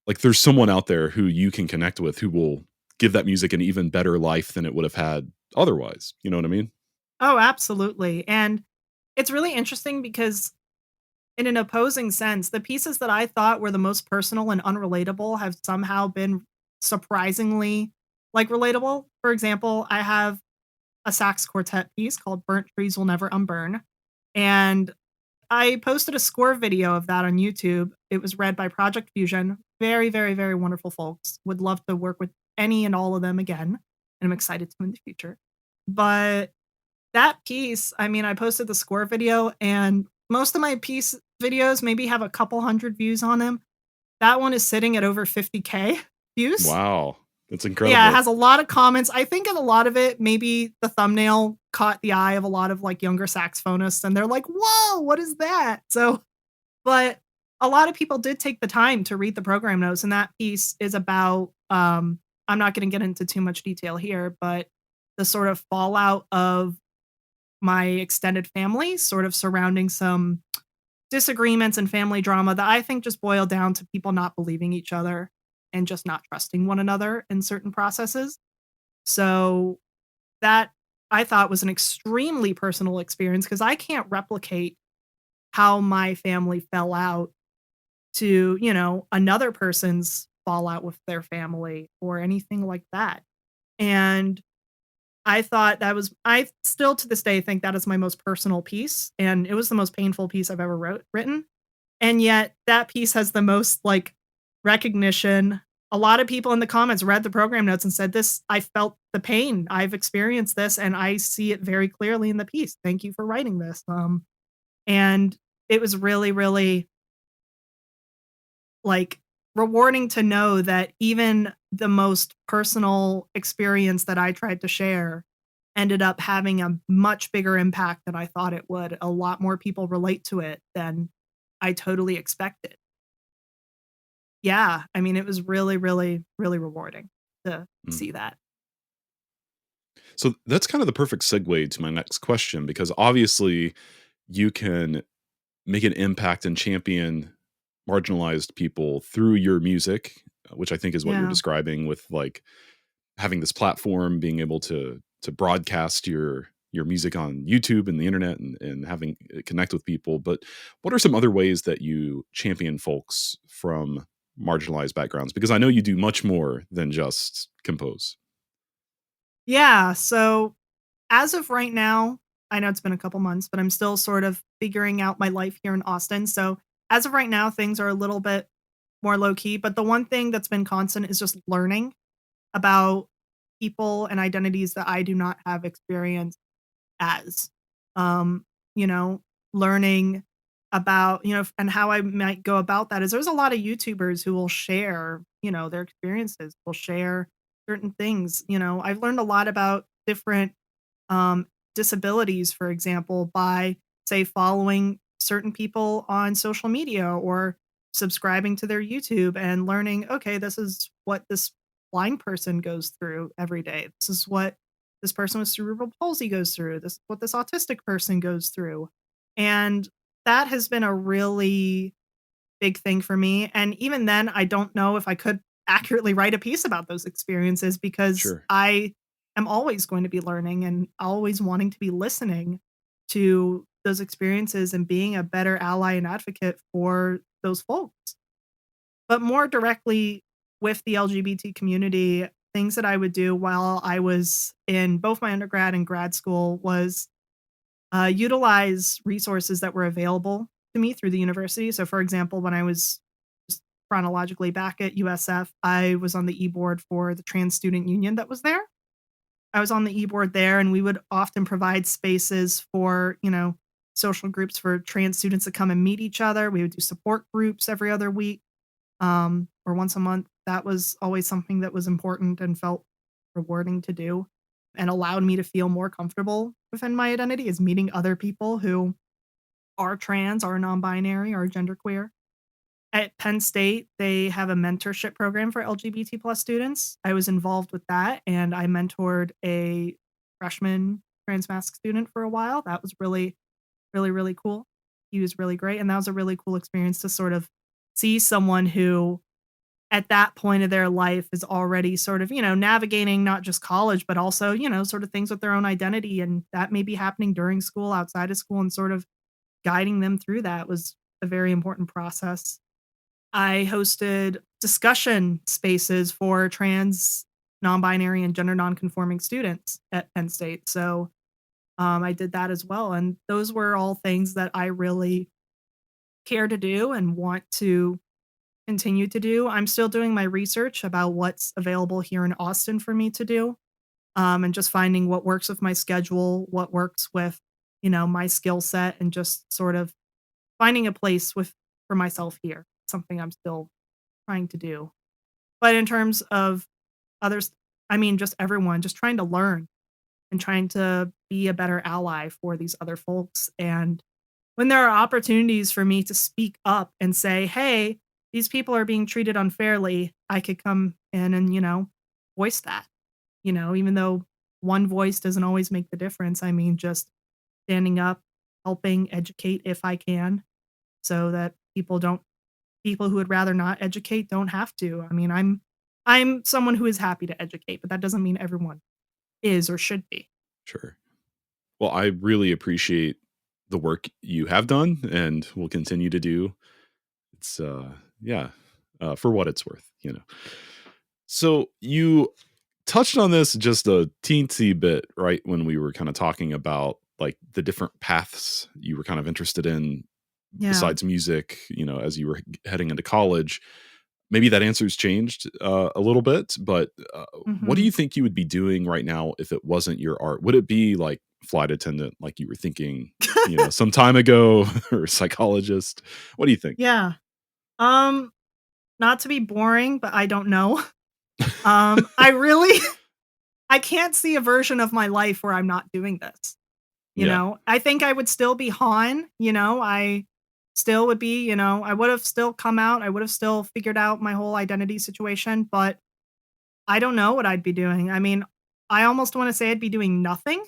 like there's someone out there who you can connect with who will give that music an even better life than it would have had otherwise. You know what I mean? Oh, absolutely. And it's really interesting because, in an opposing sense, the pieces that I thought were the most personal and unrelatable have somehow been surprisingly like relatable. For example, I have a sax quartet piece called Burnt Trees Will Never Unburn. And I posted a score video of that on YouTube. It was read by Project Fusion. Very, very, very wonderful folks. Would love to work with any and all of them again. And I'm excited to in the future. But that piece, I mean, I posted the score video and most of my piece videos maybe have a couple hundred views on them. That one is sitting at over 50K views. Wow. That's Yeah, it incredible. has a lot of comments. I think in a lot of it, maybe the thumbnail caught the eye of a lot of like younger saxophonists and they're like, "Whoa, what is that?" So, but a lot of people did take the time to read the program notes and that piece is about I'm not going to get into too much detail here, but the sort of fallout of my extended family sort of surrounding some disagreements and family drama that I think just boil down to people not believing each other and just not trusting one another in certain processes. So that I thought was an extremely personal experience because I can't replicate how my family fell out to, another person's fallout with their family or anything like that. And I thought that was I still to this day think that is my most personal piece, and it was the most painful piece I've ever written. And yet that piece has the most, like, recognition. A lot of people in the comments read the program notes and said, "This I felt the pain. I've experienced this, and I see it very clearly in the piece. Thank you for writing this." And it was really, really, like, rewarding to know that even the most personal experience that I tried to share ended up having a much bigger impact than I thought it would. A lot more people relate to it than I totally expected. Yeah, I mean, it was really, really, really rewarding to Mm. see that. So that's kind of the perfect segue to my next question because obviously you can make an impact and champion marginalized people through your music, which I think is what you're Yeah. describing with like having this platform, being able to broadcast your music on YouTube and the internet and having it connect with people. But what are some other ways that you champion folks from marginalized backgrounds? Because I know you do much more than just compose. Yeah, so as of right now, I know it's been a couple months, but I'm still sort of figuring out my life here in Austin. So as of right now, things are a little bit more low key, but the one thing that's been constant is just learning about people and identities that I do not have experience as. Um, you know, learning about, and how I might go about that is there's a lot of YouTubers who will share, their experiences, will share certain things. I've learned a lot about different disabilities, for example, by, say, following certain people on social media or subscribing to their YouTube and learning, okay, this is what this blind person goes through every day. This is what this person with cerebral palsy goes through. This is what this autistic person goes through. And that has been a really big thing for me, and even then, I don't know if I could accurately write a piece about those experiences because Sure. I am always going to be learning and always wanting to be listening to those experiences and being a better ally and advocate for those folks. But more directly with the LGBT community, things that I would do while I was in both my undergrad and grad school was utilize resources that were available to me through the university. So, for example, when I was just chronologically back at USF, I was on the e-board for the trans student union that was there. I was on the e-board there, and we would often provide spaces for, social groups for trans students to come and meet each other. We would do support groups every other week or once a month. that was always something that was important and felt rewarding to do and allowed me to feel more comfortable within my identity is meeting other people who are trans, are non-binary, are genderqueer. At Penn State, they have a mentorship program for LGBT plus students. I was involved with that, and I mentored a freshman trans mask student for a while. That was really, really, really cool. He was really great, and that was a really cool experience to sort of see someone who, at that point of their life, is already sort of, navigating not just college, but also, sort of things with their own identity, and that may be happening during school, outside of school, and sort of guiding them through that was a very important process. I hosted discussion spaces for trans, non-binary, and gender non-conforming students at Penn State. So I did that as well, and those were all things that I really care to do and want to continue to do. I'm still doing my research about what's available here in Austin for me to do, and just finding what works with my schedule, what works with my skill set, and just sort of finding a place with for myself here. Something I'm still trying to do. But in terms of others, I mean, just everyone, just trying to learn and trying to be a better ally for these other folks. And when there are opportunities for me to speak up and say, hey, these people are being treated unfairly, I could come in and, voice that, even though one voice doesn't always make the difference. I mean, just standing up, helping educate if I can, so that people who would rather not educate don't have to. I mean, I'm someone who is happy to educate, but that doesn't mean everyone is or should be. Sure. Well, I really appreciate the work you have done and will continue to do. It's yeah, for what it's worth. So you touched on this just a teensy bit, right, when we were kind of talking about like the different paths you were kind of interested in Yeah. besides music, as you were heading into college. Maybe that answer's changed a little bit, but what do Mhm. you think you would be doing right now if it wasn't your art? Would it be like flight attendant, like you were thinking, some time ago, or psychologist? What do you think? Yeah. Um, Not to be boring, but I don't know. I really I can't see a version of my life where I'm not doing this. Yeah, I think I would still be Han, I still would be, I would have still come out, I would have still figured out my whole identity situation, but I don't know what I'd be doing. I mean, I almost want to say I'd be doing nothing.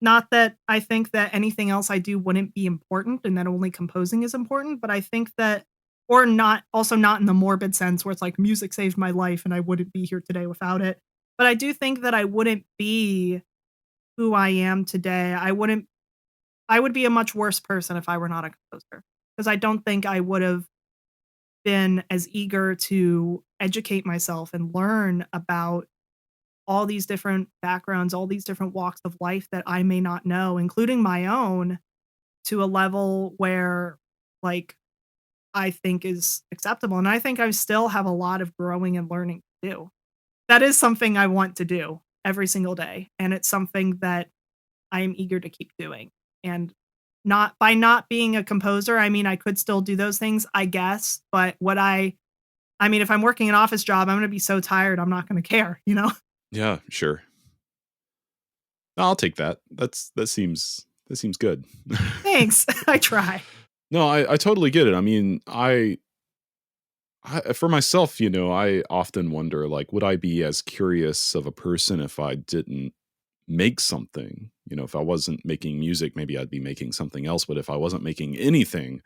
Not that I think that anything else I do wouldn't be important and that only composing is important, but I think that, or not, also not in the morbid sense where it's like music saved my life and I wouldn't be here today without it. But I do think that I wouldn't be who I am today. I would be a much worse person if I were not a composer, because I don't think I would have been as eager to educate myself and learn about all these different backgrounds, all these different walks of life that I may not know, including my own, to a level where, like, I think is acceptable. And I think I still have a lot of growing and learning to do. That is something I want to do every single day. And it's something that I am eager to keep doing. And not being a composer, I mean, I could still do those things, I guess. But I mean, if I'm working an office job, I'm going to be so tired, I'm not going to care? yeah, sure. I'll take that. That seems good. Thanks. I try. No, I totally get it. I mean, for myself, I often wonder, like, would I be as curious of a person if I didn't make something? If I wasn't making music, maybe I'd be making something else. But if I wasn't making anything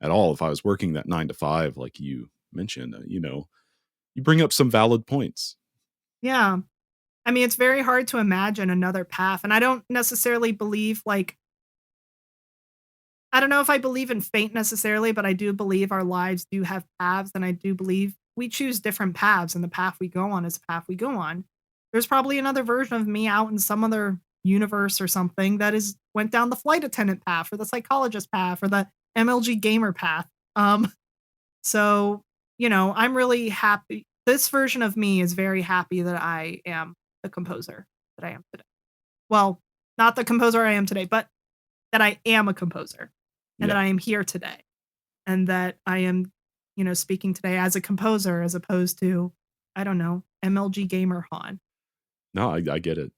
at all, if I was working that 9 to 5, like you mentioned, you bring up some valid points. Yeah. I mean, it's very hard to imagine another path. And I don't necessarily believe, like, I don't know if I believe in fate necessarily, but I do believe our lives do have paths. And I do believe we choose different paths, and the path we go on is the path we go on. There's probably another version of me out in some other universe or something that is went down the flight attendant path or the psychologist path or the MLG gamer path. So, I'm really happy. This version of me is very happy that I am the composer that I am today. Well, not the composer I am today, but that I am a composer and that Yeah. I am here today and that I am speaking today as a composer as opposed to, I don't know, MLG gamer Han. No, I get it.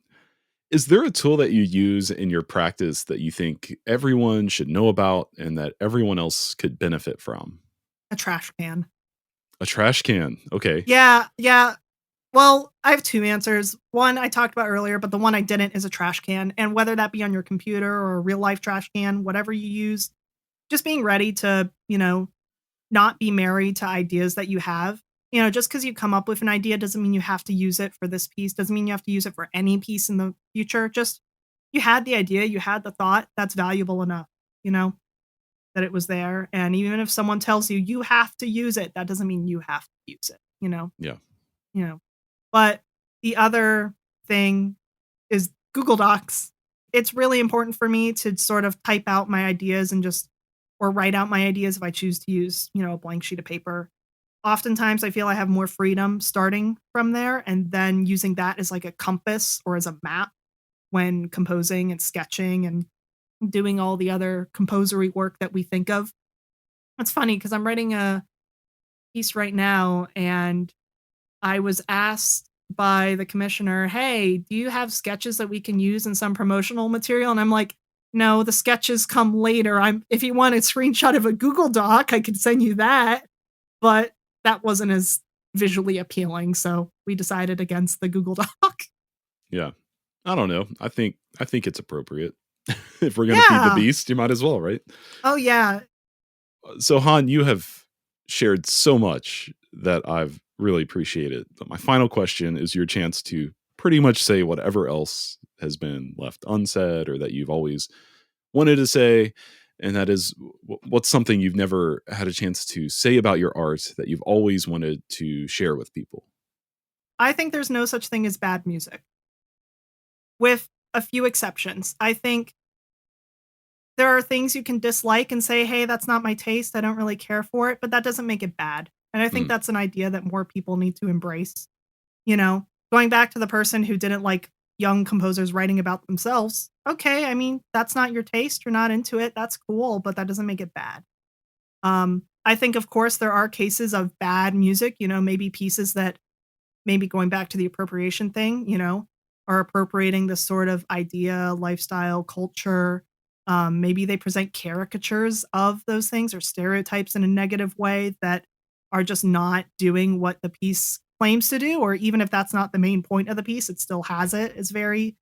Is there a tool that you use in your practice that you think everyone should know about and that everyone else could benefit from? A trash can. A trash can. Okay. Yeah, yeah. Well, I have two answers. One I talked about earlier, but the one I didn't is a trash can. And whether that be on your computer or a real life trash can, whatever you use, just being ready to, not be married to ideas that you have. Just because you come up with an idea doesn't mean you have to use it for this piece, doesn't mean you have to use it for any piece in the future. Just you had the idea, you had the thought, that's valuable enough, you know, that it was there. And even if someone tells you you have to use it, that doesn't mean you have to use it, Yeah. you know. But the other thing is Google Docs. It's really important for me to sort of type out my ideas and just or write out my ideas if I choose to use, a blank sheet of paper. Oftentimes I feel I have more freedom starting from there and then using that as like a compass or as a map when composing and sketching and doing all the other composery work that we think of. It's funny because I'm writing a piece right now and I was asked by the commissioner, "Hey, do you have sketches that we can use in some promotional material?" And I'm like, "No, the sketches come later. If you want a screenshot of a Google Doc, I could send you that." But that wasn't as visually appealing, so we decided against the Google Doc. Yeah. I don't know. I think it's appropriate. If we're going to feed the Yeah. beast, you might as well, right? Oh yeah. So Han, you have shared so much that I've really appreciated. But my final question is your chance to pretty much say whatever else has been left unsaid or that you've always wanted to say. And that is what's something you've never had a chance to say about your art that you've always wanted to share with people. I think there's no such thing as bad music. With a few exceptions. I think there are things you can dislike and say, "Hey, that's not my taste. I don't really care for it," but that doesn't make it bad. And I think Mm, that's an idea that more people need to embrace. Going back to the person who didn't like young composers writing about themselves. Okay, I mean, that's not your taste. You're not into it. That's cool, but that doesn't make it bad. I think, of course, there are cases of bad music, maybe pieces that maybe going back to the appropriation thing, are appropriating this sort of idea, lifestyle, culture. Maybe they present caricatures of those things or stereotypes in a negative way that are just not doing what the piece claims to do. Or even if that's not the main point of the piece, it still has it. It's very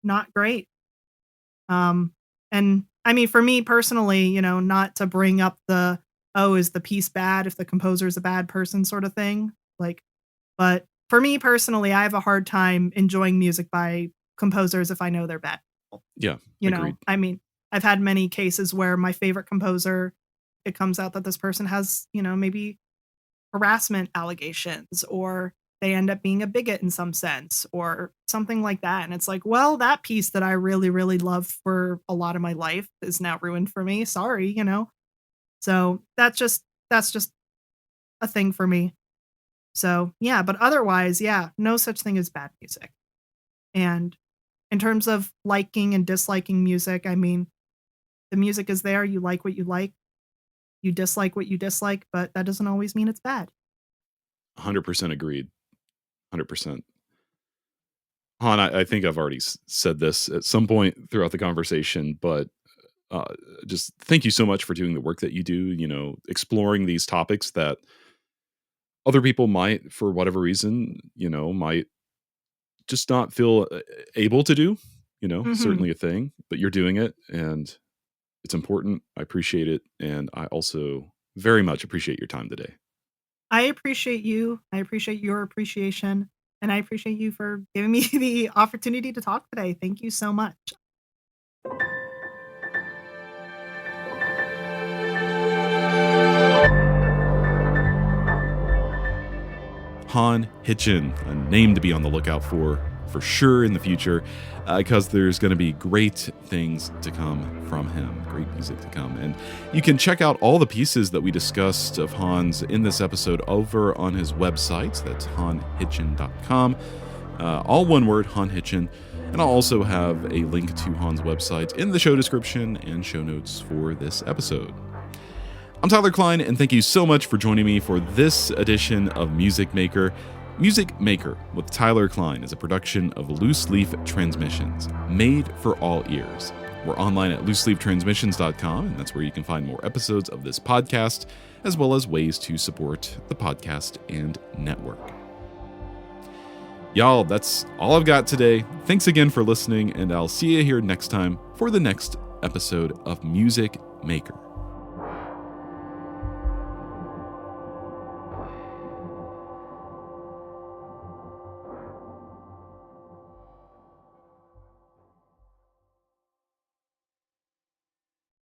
not great. And I mean, for me personally, not to bring up the, oh, is the piece bad if the composer is a bad person sort of thing. Like, but for me personally, I have a hard time enjoying music by composers if I know they're bad people. yeah, agreed. I mean, I've had many cases where my favorite composer, it comes out that this person has, maybe harassment allegations or they end up being a bigot in some sense or something like that. And it's like, well, that piece that I really, really loved for a lot of my life is now ruined for me. Sorry. So that's just a thing for me. So yeah, but otherwise, yeah, no such thing as bad music. And in terms of liking and disliking music, I mean, the music is there. You like what you like. You dislike what you dislike, but that doesn't always mean it's bad. 100% agreed. 100%. Han, I think I've already said this at some point throughout the conversation, but uh, just thank you so much for doing the work that you do, exploring these topics that other people might, for whatever reason, might just not feel able to do, Hmm. certainly a thing, but you're doing it and it's important. I appreciate it. And I also very much appreciate your time today. I appreciate you. I appreciate your appreciation. And I appreciate you for giving me the opportunity to talk today. Thank you so much. Han Hitchen, a name to be on the lookout for sure in the future, because there's going to be great things to come from him, great music to come. And you can check out all the pieces that we discussed of Han's in this episode over on his website. That's hanhitchen.com. All one word, Han Hitchen. And I'll also have a link to Han's website in the show description and show notes for this episode. I'm Tyler Kline, and thank you so much for joining me for this edition of Music Maker. Music Maker with Tyler Kline is a production of Loose Leaf Transmissions, made for all ears. We're online at looseleaftransmissions.com, and that's where you can find more episodes of this podcast, as well as ways to support the podcast and network. Y'all, that's all I've got today. Thanks again for listening, and I'll see you here next time for the next episode of Music Maker.